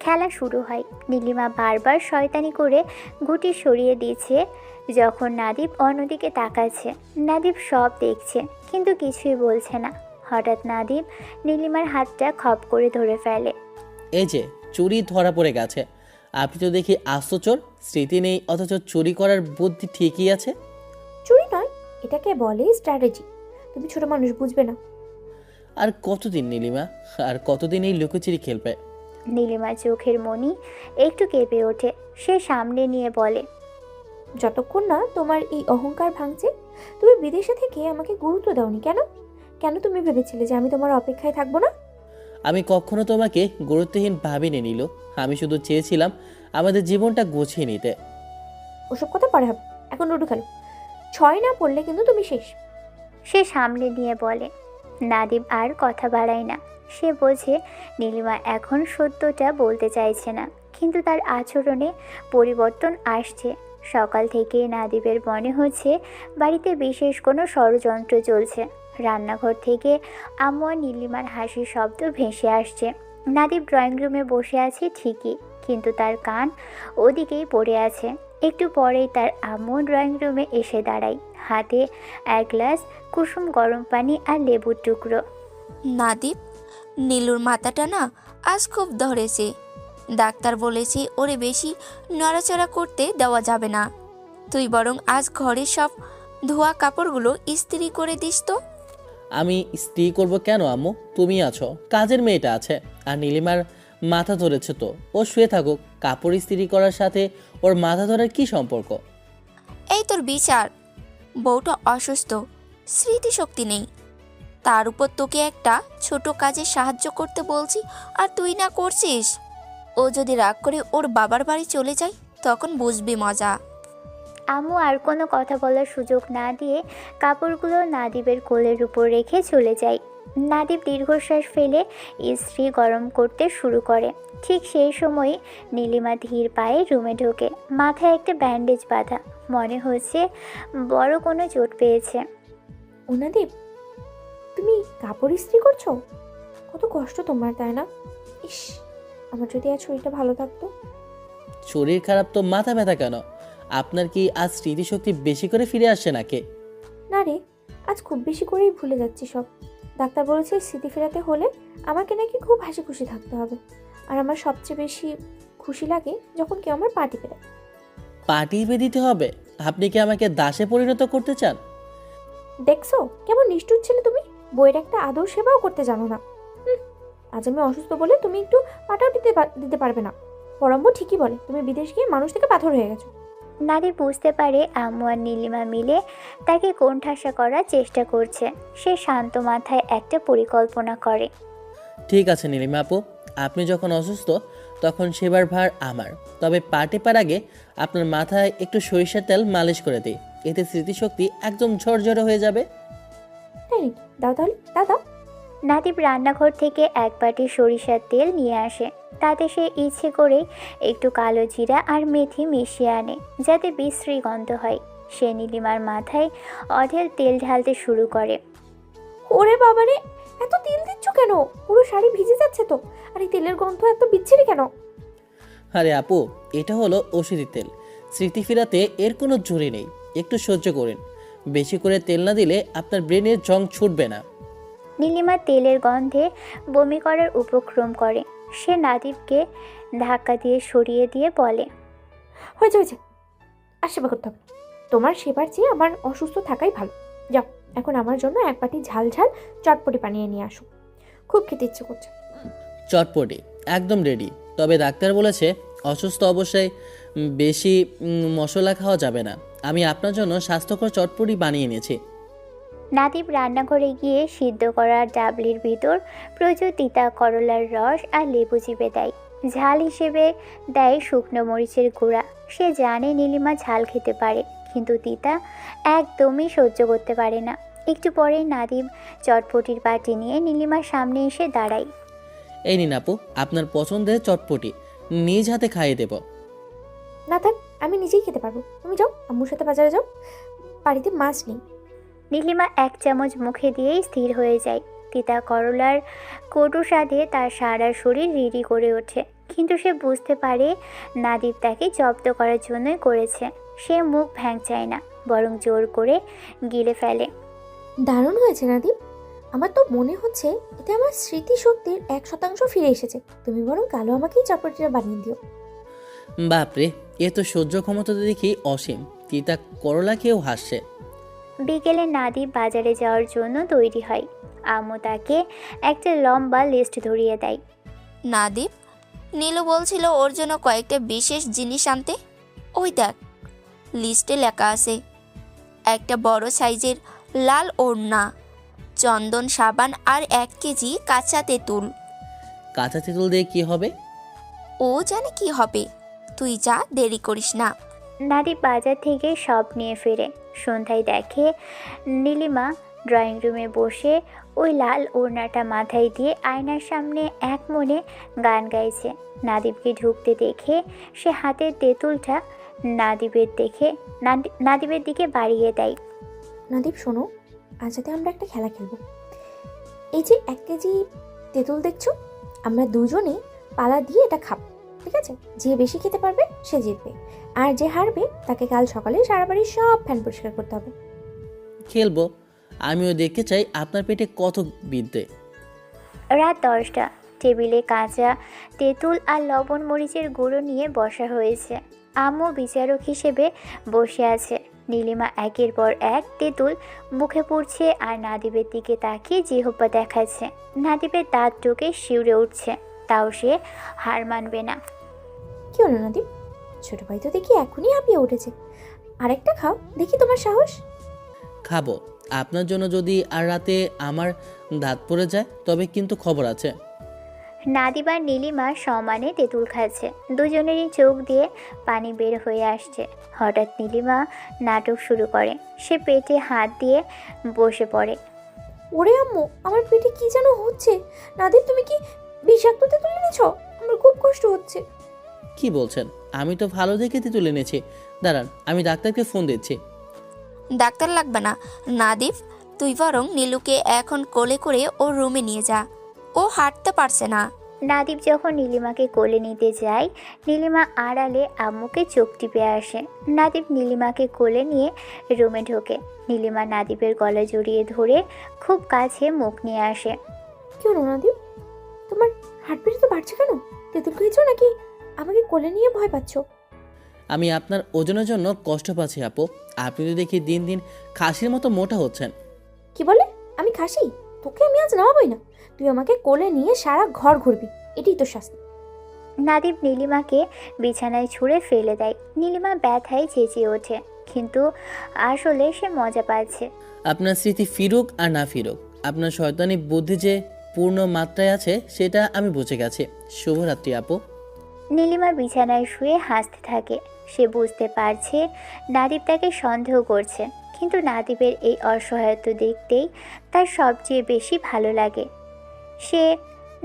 [SPEAKER 1] খেলা শুরু হয়। নীলিমা বারবার শয়তানি করে গুটি সরিয়ে দিয়েছে। যখন নাদীপ অন্যদিকে তাকাচ্ছে, নাদীপ সব দেখছে কিন্তু কিছুই বলছে না। হঠাৎ নাদীপ নীলিমার হাতটা খপ করে ধরে ফেলে।
[SPEAKER 2] এই যে চুরি ধরা পড়ে গেছে। আপনি তো দেখি আস্ত চোর, স্মৃতি নেই অথচ চুরি করার বুদ্ধি ঠিকই আছে।
[SPEAKER 3] চুরি নয়, এটাকে বলে স্ট্র্যাটেজি। তুমি ছোট মানুষ, বুঝবে না।
[SPEAKER 2] আর কতদিন নীলিমা, আর কতদিন এই লুকোচুরি খেলবে?
[SPEAKER 1] নীলিমার চোখের মণি একটু কেঁপে ওঠে। সে সামনে নিয়ে বলে,
[SPEAKER 3] যতক্ষণ না তোমার এই অহংকার ভাঙছে। তুমি বিদেশে থেকে আমাকে গুরুত্ব দাওনি কেন? কেন তুমি ভেবেছিলে যে আমি তোমার অপেক্ষায় থাকবো না?
[SPEAKER 2] আমি কখনো তোমাকে গুরুত্বহীন ভাবিনি নীলু। আমি শুধু চেয়েছিলাম আমাদের জীবনটা গুছিয়ে নিতে।
[SPEAKER 3] ওসব কথা পরে হবে, এখন লুডো খেলো। 6 না পড়লে কিন্তু তুমি শেষ।
[SPEAKER 1] সে সামনে নিয়ে বলে। নাদিম আর কথা বাড়ায় না। সে বোঝে নীলিমা এখন সত্যটা বলতে চাইছে না, কিন্তু তার আচরণে পরিবর্তন আসছে। সকাল থেকে নাদিবের মনে হচ্ছে বাড়িতে বিশেষ কোনো ষড়যন্ত্র চলছে। রান্নাঘর থেকে আম্মু আর নীলিমার হাসির শব্দ ভেসে আসছে। নাদিব ড্রয়িং রুমে বসে আছে ঠিকই, কিন্তু তার কান ওদিকেই পড়ে আছে। একটু পরেই তার আম্মু ড্রয়িং রুমে এসে দাঁড়ায়, হাতে এক গ্লাস কুসুম গরম পানি আর লেবুর টুকরো।
[SPEAKER 4] নাদীপ, নীলুর মাথাটা না আজ খুব ধরেছে। ডাক্তার বলেছে ওরে বেশি নড়াচড়া করতে দেওয়া যাবে না। তুই বরং আজ ঘরের সব ধোয়া কাপড়গুলো ইস্ত্রি করে দিস তো।
[SPEAKER 2] আমি স্ত্রী করব কেন আম্মু? তুমি আছো, কাজের মেয়েটা আছে। আর নীলিমার মাথা ধরেছে তো ও শুয়ে থাকুক। কাপড় ইস্ত্রি করার সাথে ওর মাথা ধরার কি সম্পর্ক?
[SPEAKER 4] এই তোর বিচার। বউটা অসুস্থ, স্মৃতিশক্তি নেই। তার উপর তোকে একটা ছোট কাজে সাহায্য করতে বলছি আর তুই না করছিস। ও যদি রাগ করে ওর বাবার বাড়ি চলে যায় তখন বুঝবি মজা।
[SPEAKER 1] আম্মু আর কোনো কথা বলার সুযোগ না দিয়ে কাপড়গুলো নাদিবের কোলের উপর রেখে চলে যায়। নাদিব দীর্ঘশ্বাস ফেলে ইস্ত্রি গরম করতে শুরু করে। ঠিক সেই সময় নীলিমা ধীর পায়ে রুমে ঢোকে। মাথায় একটা ব্যান্ডেজ বাঁধা, মনে হচ্ছে বড় কোনো চোট পেয়েছে।
[SPEAKER 3] ওনাদীপ, তুমি কাপড় ইস্ত্রি করছো? কত কষ্ট তোমার, তাই না? ইস, আমার যদি আজ শরীরটা ভালো থাকতো।
[SPEAKER 2] শরীর খারাপ তো মাথা ব্যথা কেন? আপনার কি আজ স্মৃতিশক্তি বেশি করে ফিরে আসছে নাকি?
[SPEAKER 3] না রে, আজ খুব বেশি করেই ভুলে যাচ্ছি সব। ডাক্তার বলেছে স্মৃতি ফেরাতে হলে আমাকে নাকি খুব হাসি খুশি থাকতে হবে। আর আমার সবচেয়ে বেশি খুশি লাগে যখন কেউ আমার পা টিপে দেয়।
[SPEAKER 2] পা টিপে দিতে হবে? আপনি কি আমাকে দাসে পরিণত করতে চান?
[SPEAKER 3] দেখছো কেমন নিষ্ঠুর ছেলে তুমি? বইয়ের একটা আদর সেবাও করতে জানো না। আজ আমি অসুস্থ বলে তুমি একটু পাটাও দিতে পারবে না। পরম্ব ঠিকই বলে, তুমি বিদেশ গিয়ে মানুষ থেকে পাথর হয়ে গেছো।
[SPEAKER 1] নারী বুঝতে পারে আম্মু আর নীলিমা মিলে তাকে কোণঠাসা করার চেষ্টা করছে। সে শান্ত মাথায় একটা পরিকল্পনা করে।
[SPEAKER 2] ঠিক আছে নীলিমা আপু, আপনি যখন অসুস্থ তখন সেবার ভার আমার। তবে পা টেপার আগে আপনার মাথায় একটু সরিষার তেল মালিশ করে দিই, এতে স্মৃতিশক্তি একদম ঝরঝরে হয়ে যাবে।
[SPEAKER 3] তাই নাকি? দাও তাহলে, দাও।
[SPEAKER 1] নাদিব রান্নাঘর থেকে এক বাটি সরিষার তেল নিয়ে আসে। তাতে সে ইচ্ছে করে একটু কালো জিরা আর মেথি মিশিয়ে আনে, যাতে বিশ্রী গন্ধ হয়। সে নীলিমার মাথায় অঢেল তেল ঢালতে শুরু করে।
[SPEAKER 3] ওরে বাবারে, এত তেল দিচ্ছ কেন? পুরো শাড়ি ভিজে যাচ্ছে তো। আর এই তেলের গন্ধ এত বিচ্ছিরি কেন?
[SPEAKER 2] আরে আপু, এটা হলো ওষুধি তেল। স্মৃতি ফেরাতে এর কোনো জুড়ি নেই, একটু সহ্য করুন। বেশি করে তেল না দিলে আপনার ব্রেনের জং ছুটবে না।
[SPEAKER 1] নীলিমা তেলের গন্ধে বমি করার উপক্রম করে। সে নাদিবকে ধাক্কা দিয়ে সরিয়ে দিয়ে বলে,
[SPEAKER 3] হয়েছে, আর সেবা করতে হবে না। তোমার সেবার চেয়ে আমার অসুস্থ থাকাই ভালো। যাও, এখন আমার জন্য এক বাটি ঝাল ঝাল চটপটি বানিয়ে নিয়ে আসো, খুব খেতে ইচ্ছে করছে।
[SPEAKER 2] চটপটি একদম রেডি। তবে ডাক্তার বলেছে অসুস্থ অবস্থায় বেশি মশলা খাওয়া যাবে না। আমি আপনার জন্য স্বাস্থ্যকর চটপটি বানিয়ে এনেছি।
[SPEAKER 1] নাদিব রান্নাঘরে গিয়ে সিদ্ধ করা ডাবলির ভিতর প্রচুর তিতা করলার রস আর লেবু চিপে দেয়। ঝাল হিসেবে দেয় শুকনো মরিচের গুঁড়া। সে জানে নীলিমা ঝাল খেতে পারে, কিন্তু তিতা একদমই সহ্য করতে পারে না। একটু পরে নাদিব চটপটির বাটি নিয়ে নীলিমার সামনে এসে দাঁড়ায়।
[SPEAKER 2] এই নিন আপু, আপনার পছন্দের চটপটি, নিজ হাতে খাইয়ে দেব।
[SPEAKER 3] না থাক, আমি নিজেই খেতে পারবো। তুমি যাও, আম্মুর সাথে বাজারে যাও, বাড়িতে মাছ নেই।
[SPEAKER 1] নীলিমা এক চামচ মুখে দিয়েই স্থির হয়ে যায়। তিতা করলার কটু স্বাদে তার সারা শরীর রিরি করে ওঠে, কিন্তু সে বুঝতে পারে নাদিব তাকে জব্দ করার জন্যই করেছে। সে মুখ ভ্যাংচায় না, বরং জোর করে গিলে ফেলে।
[SPEAKER 3] দারুণ হয়েছে নাদিব। আমার তো মনে হচ্ছে এতে আমার স্মৃতিশক্তির 1% ফিরে এসেছে। তুমি বরং কালো আমাকেই চটপটিটা বানিয়ে দিও।
[SPEAKER 2] বাপরে, এ তো সহ্য ক্ষমতা তো দেখি অসীম। তিতা করলা খেয়েও হাসছে।
[SPEAKER 1] বিকেলে নাদিব বাজারে যাওয়ার জন্য তৈরি হয়। আম্মু তাকে একটা লম্বা লিস্ট ধরিয়ে দেয়।
[SPEAKER 4] নাদিব, নীলু বলছিল ওর জন্য কয়েকটা বিশেষ জিনিস আনতে। ওই দেখ, লিস্টে লেখা আছে একটা বড় সাইজের লাল ওড়না, চন্দন সাবান আর 1 কেজি কাঁচা তেঁতুল।
[SPEAKER 2] কাঁচা তেঁতুল দিয়ে কি হবে?
[SPEAKER 4] ও জানে কি হবে, তুই যা, দেরি করিস না।
[SPEAKER 1] নাদিব বাজার থেকে সব নিয়ে ফিরে। সন্ধ্যায় দেখে নীলিমা ড্রয়িং রুমে বসে ওই লাল ওড়নাটা মাথায় দিয়ে আয়নার সামনে এক মনে গান গাইছে। নাদিবকে ঢুকতে দেখে সে হাতের তেঁতুলটা নাদিবের দিকে বাড়িয়ে দেয়।
[SPEAKER 3] নাদিব শোনো, আজ রাতে আমরা একটা খেলা খেলবো। এই যে 1 কেজি তেঁতুল দেখছো, আমরা দুজনে পালা দিয়ে এটা খাবো, ঠিক আছে? যে বেশি খেতে পারবে সে জিতবে, আর যে হারবে তাকে কাল সকালে সারা বাড়ির সব ফ্যান পরিষ্কার করতে হবে।
[SPEAKER 2] খেলবো। আমিও দেখতে চাই আপনার পেটে কত বিদ্যে।
[SPEAKER 1] রাত 10টা। টেবিলে কাঁচা তেঁতুল আর লবণ মরিচের গুঁড়ো নিয়ে বসা হয়েছে। আম্মু বিচারক হিসেবে বসে আছে। নীলিমা একের পর এক তেঁতুল মুখে পুড়ছে আর নাদিবের দিকে তাকিয়ে জিহ্বা দেখাচ্ছে। নাদিবের দাঁত টোকে শিউরে উঠছে, তাও সে হার মানবে না।
[SPEAKER 3] কি হলো নাদিব? ছোট ভাই তো দেখি এখনই হাঁপিয়ে উঠেছে। আরেকটা খাও, দেখি তোমার সাহস।
[SPEAKER 2] খাবো। আপনার জন্য যদি আর রাতে আমার দাঁত পড়ে যায় তবে কিন্তু খবর আছে।
[SPEAKER 1] নাদিব আর নীলিমা সমানে তেঁতুল খাচ্ছে। দুজনেরই চোখ দিয়ে পানি বের হয়ে আসছে। হঠাৎ নীলিমা নাটক শুরু করে। সে পেটে হাত দিয়ে বসে পড়ে।
[SPEAKER 3] ওরে আম্মু, আমার পেটে কি যেন হচ্ছে। নাদিব, তুমি কি বিষাক্ত তেঁতুল এনেছো? আমার খুব কষ্ট হচ্ছে।
[SPEAKER 2] কি বলছেন? আমি তো ভালো দেখে তেঁতুল এনেছি। দাঁড়ান, আমি ডাক্তারকে ফোন দিচ্ছি।
[SPEAKER 4] ডাক্তার লাগবে না নাদিব, তুই বরং নীলুকে এখন কোলে করে ওর রুমে নিয়ে যা, ও হাঁটতে পারছে না।
[SPEAKER 1] নাদিব যখন নীলিমাকে কোলে নিতে যায়, নীলিমা আড়ালে আম্মুকে চোখ টিপে আসে। নাদিব নীলিমাকে কোলে নিয়ে রুমে ঢোকে। নীলিমা নাদিবের গলা জড়িয়ে ধরে খুব কাছে মুখ নিয়ে আসে।
[SPEAKER 3] কি হলো নাদিব? তোমার হার্টবিট তো বাড়ছে কেন? তেঁতুল খেয়েছো নাকি আমাকে কোলে নিয়ে ভয় পাচ্ছ?
[SPEAKER 2] আমি আপনার ওজনের জন্য কষ্ট পাচ্ছি আপু। আপনি তো দেখি দিন দিন খাসির মতো মোটা হচ্ছেন।
[SPEAKER 3] কি বলে? আমি খাসি? তোকে আমি আজ নামাবই না। তুই আমাকে কোলে নিয়ে সারা ঘর ঘুরবি, এটাই তো শাস্তি।
[SPEAKER 1] নাদিব নীলিমাকে বিছানায় ছুঁড়ে ফেলে দেয়। নীলিমা ব্যথায় চেঁচিয়ে ওঠে, কিন্তু আসলে সে মজা পাচ্ছে।
[SPEAKER 2] আপনার স্মৃতি ফিরুক আর না ফিরুক, আপনার শয়তানি বুদ্ধি যে পূর্ণ মাত্রায় আছে সেটা আমি বুঝে গেছি। শুভরাত্রি আপু।
[SPEAKER 1] নীলিমা বিছানায় শুয়ে হাসতে থাকে। সে বুঝতে পারছে নাদিব তাকে সন্দেহ করছে, কিন্তু নাদিবের এই অসহায়ত্ব দেখতেই তার সবচেয়ে বেশি ভালো লাগে।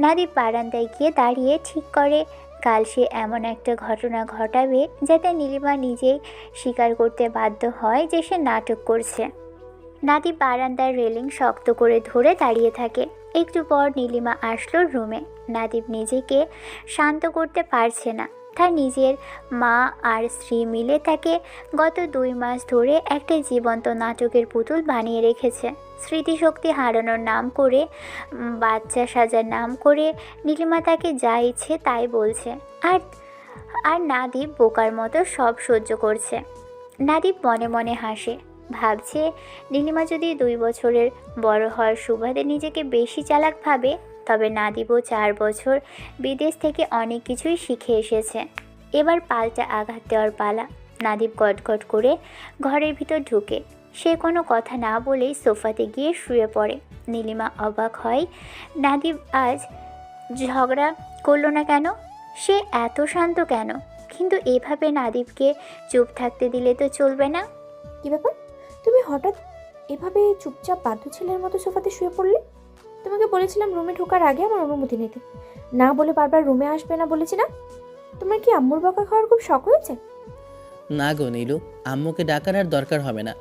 [SPEAKER 1] নাদিব বারান্দায় গিয়ে দাঁড়িয়ে ঠিক করে কাল সে এমন একটা ঘটনা ঘটাবে যাতে নীলিমা নিজেই স্বীকার করতে বাধ্য হয় যে সে নাটক করছে। নাদিব বারান্দার রেলিং শক্ত করে ধরে দাঁড়িয়ে থাকে। একটু পর নীলিমা আসলো রুমে। নাদিব নিজেকে শান্ত করতে পারছে না। তার নিজের মা আর স্ত্রী মিলে তাকে গত 2 মাস ধরে একটা জীবন্ত নাটকের পুতুল বানিয়ে রেখেছে। স্মৃতিশক্তি হারানোর নাম করে, বাচ্চা সাজার নাম করে নীলিমা তাকে যা ইচ্ছে তাই বলছে, আর নাদিব বোকার মতো সব সহ্য করছে। নাদিব মনে মনে হাসে, ভাবছে নীলিমা যদি 2 বছরের বড় হওয়ার সুবাদে নিজেকে বেশি চালাক ভাবে, তবে নাদিবও 4 বছর বিদেশ থেকে অনেক কিছুই শিখে এসেছে। এবার পাল্টা আঘাত দেওয়ার পালা। নাদিব গটগট করে ঘরের ভিতর ঢুকে। সে কোনো কথা না বলেই সোফাতে গিয়ে শুয়ে পড়ে। নীলিমা অবাক হয়, নাদিব আজ ঝগড়া করলো না কেন? সে এত শান্ত কেন? কিন্তু এভাবে নাদিবকে চুপ থাকতে দিলে তো চলবে না।
[SPEAKER 3] কি ব্যাপার? তুমি হঠাৎ এভাবে চুপচাপ বাধ্য ছেলের মতো সোফাতে শুয়ে পড়লে? তোমাকে বলেছিলাম রুমে ঢোকার আগে আমার অনুমতি নিতে, না বলে বারবার রুমে আসবে না বলেছি না? তোমার কি আম্মুর বকা খাওয়ার খুব শখ হয়েছে?
[SPEAKER 2] না গো নীলু, আম্মুকে ডাকার আর দরকার হবে না।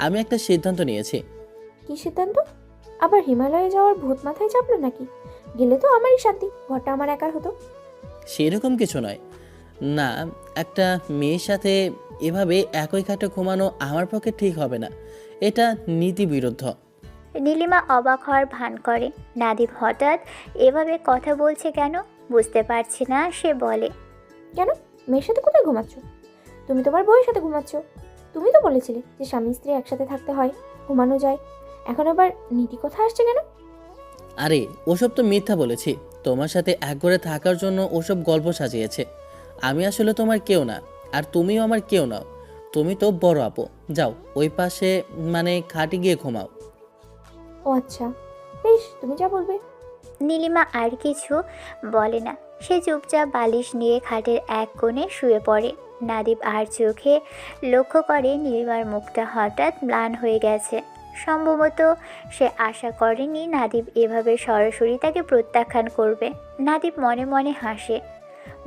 [SPEAKER 2] আমি একটা সিদ্ধান্ত নিয়েছি।
[SPEAKER 3] কি সিদ্ধান্ত? আবার হিমালয়ে যাওয়ার ভূত মাথায় চাপলো নাকি? গেলে তো আমারই শান্তি, ঘরটা আমার একার হতো।
[SPEAKER 2] সেরকম কিছু নয়। না, একটা মেয়ের সাথে এভাবে একই খাটে ঘুমানো আমার পক্ষে ঠিক হবে না। এটা নীতি বিরুদ্ধ।
[SPEAKER 1] নীলিমা অবাক হওয়ার ভান করে। নাদিব হঠাৎ এভাবে কথা বলছে কেন বুঝতে পারছে না। সে বলে,
[SPEAKER 3] কেন? মেয়ের সাথে কোথায় ঘুমাচ্ছ? তুমি তোমার বউয়ের সাথে ঘুমাচ্ছ। তুমি তো বলেছিলে যে স্বামী স্ত্রী একসাথে থাকতে হয়, ঘুমানো যায়। এখন আবার নীতি কথা আসছে কেন?
[SPEAKER 2] আরে ওসব তো মিথ্যা বলেছি। তোমার সাথে এক ঘরে থাকার জন্য ওসব গল্প সাজিয়েছে। আমি আসলে তোমার কেউ না, আর তুমিও আমার কেউ নাও। তুমি তো বড় আপু। যাও ওই পাশে, মানে খাটে গিয়ে ঘুমাও।
[SPEAKER 3] ও আচ্ছা, বেশ, তুমি যা বলবে।
[SPEAKER 1] নীলিমা আর কিছু বলে না। সে চুপচাপ বালিশ নিয়ে খাটের এক কোণে শুয়ে পড়ে। নাদিব আর চোখে লক্ষ্য করে নীলিমার মুখটা হঠাৎ ম্লান হয়ে গেছে। সম্ভবত সে আশা করেনি নাদিব এভাবে সরাসরি তাকে প্রত্যাখ্যান করবে। নাদিব মনে মনে হাসে,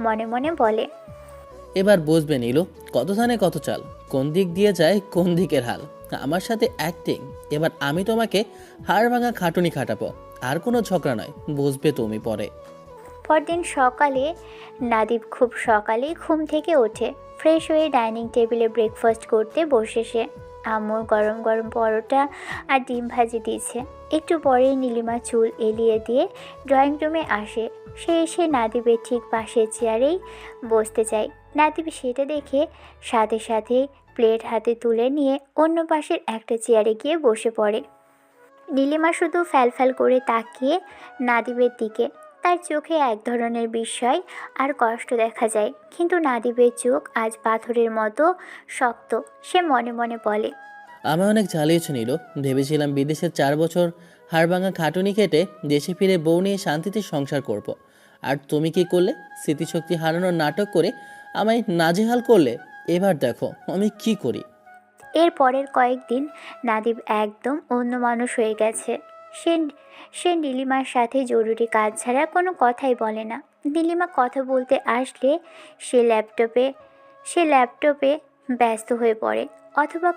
[SPEAKER 1] মনে মনে বলে,
[SPEAKER 2] এবার বুঝবে নীলু, কত ধানে কত চাল, কোন দিক দিয়ে যায় কোন দিকের হাল। আমার সাথে অ্যাক্টিং। এবার আমি তোমাকে হাড় ভাঙা খাটুনি খাটাবো। আর কোনো ঝগড়া নয়, বুঝবে তুমি পরে।
[SPEAKER 1] পরদিন সকালে নাদিব খুব সকালেই ঘুম থেকে ওঠে। ফ্রেশ হয়ে ডাইনিং টেবিলে ব্রেকফাস্ট করতে বসে সে। আম্মু গরম গরম পরোটা আর ডিম ভাজি দিয়েছে। একটু পরেই নীলিমা চুল এলিয়ে দিয়ে ড্রয়িং রুমে আসে। সে এসে নাদিবের ঠিক পাশের চেয়ারেই বসতে চায়। নাদিব সেটা দেখে সাথে সাথে প্লেট হাতে তুলে নিয়ে অন্য পাশের একটা চেয়ারে গিয়ে বসে পড়ে। নীলিমা শুধু ফ্যালফ্যাল করে তাকিয়ে নাদিবের দিকে। তার চোখে এক ধরনের বিস্ময় আর কষ্ট দেখা যায়, কিন্তু নাদিবের চোখ আজ পাথরের মতো শক্ত। সে মনে মনে বলে,
[SPEAKER 2] আমি অনেক জ্বালিয়েছি নীলু। ভেবেছিলাম বিদেশে 4 বছর হাড়ভাঙা খাটুনি কেটে দেশে ফিরে বউ নিয়ে শান্তিতে সংসার করব। আর তুমি কি করলে? স্মৃতিশক্তি হারানোর নাটক করে আমায় নাজেহাল করলে। এবার দেখো আমি কি করি।
[SPEAKER 1] এর পরের কয়েকদিন নাদিব একদম অন্য মানুষ হয়ে গেছে। সে সে নীলিমার সাথে জরুরি কাজ ছাড়া কোনো কথাই বলে না। নীলিমা কথা বলতে আসলে সে ল্যাপটপে ব্যস্ত হয়ে পড়ে, অথবা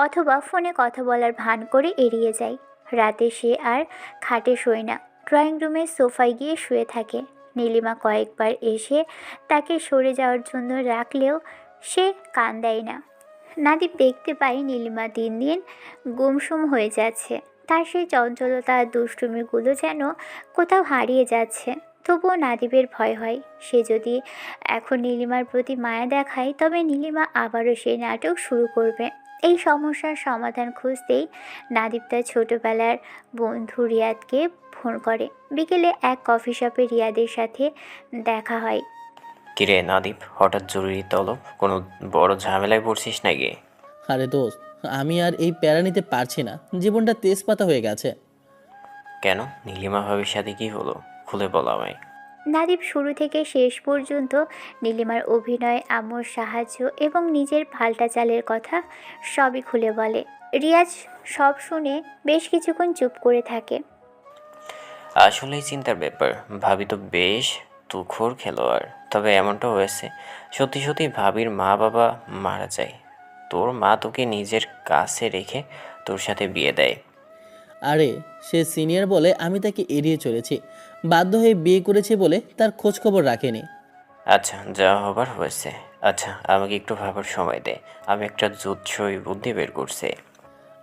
[SPEAKER 1] অথবা ফোনে কথা বলার ভান করে এড়িয়ে যায়। রাতে সে আর খাটে শোয় না, ড্রয়িং রুমের সোফায় গিয়ে শুয়ে থাকে। নীলিমা কয়েকবার এসে তাকে সরে যাওয়ার জন্য রাখলেও সে কান দেয় না। নাদিব দেখতে পায় নীলিমা দিন দিন গুমসুম হয়ে যাচ্ছে। তার সেই চঞ্চলতা আর দুষ্টুমিগুলো যেন কোথাও হারিয়ে যাচ্ছে। তবুও নাদিবের ভয় হয়, সে যদি এখন নীলিমার প্রতি মায়া দেখায় তবে নীলিমা আবারও সেই নাটক শুরু করবে। এই সমস্যার সমাধান খুঁজতেই নাদিব তার ছোটোবেলার বন্ধু রিয়াদকে ফোন করে। বিকেলে এক কফি শপে রিয়াদের সাথে দেখা হয়।
[SPEAKER 6] কিরে নাদীপ, হঠাৎ জরুরি তলব? কোনো বড় ঝামেলায় পড়ছিস নাকি?
[SPEAKER 2] আরে দোস্ত, আমি আর এই প্যারা নিতে পারছি না। জীবনটা তেজপাতা হয়ে গেছে।
[SPEAKER 6] কেন, নীলিমা ভাবির সাথে কি হলো? খুলে বল আমায়।
[SPEAKER 1] নাদিব শুরু থেকে শেষ পর্যন্ত নীলিমার অভিনয়, আম্মুর সাহায্য এবং নিজের পাল্টা চালের কথা সবই খুলে বলে। রিয়াজ সব শুনে বেশ কিছুক্ষণ চুপ করে থাকে।
[SPEAKER 6] আসলেই চিন্তার ব্যাপার। ভাবি তো বেশ তুখোর খেলোয়াড়। তবে এমনটা হয়েছে, সত্যি সত্যি ভাবির মা বাবা মারা যায়। তোর মা তোকে নিজের কাছে রেখে তোর সাথে বিয়ে দেয়।
[SPEAKER 2] আরে সে সিনিয়র বলে আমি তাকে এড়িয়ে চলেছি। বাধ্য হয়ে বিয়ে করেছি বলে তার খোঁজ খবর রাখেনি।
[SPEAKER 6] আচ্ছা, যা হবার হয়েছে। আচ্ছা, আমাকে একটু ভাবার সময় দে। আমি একটা জুৎসই বুদ্ধি বের করছি।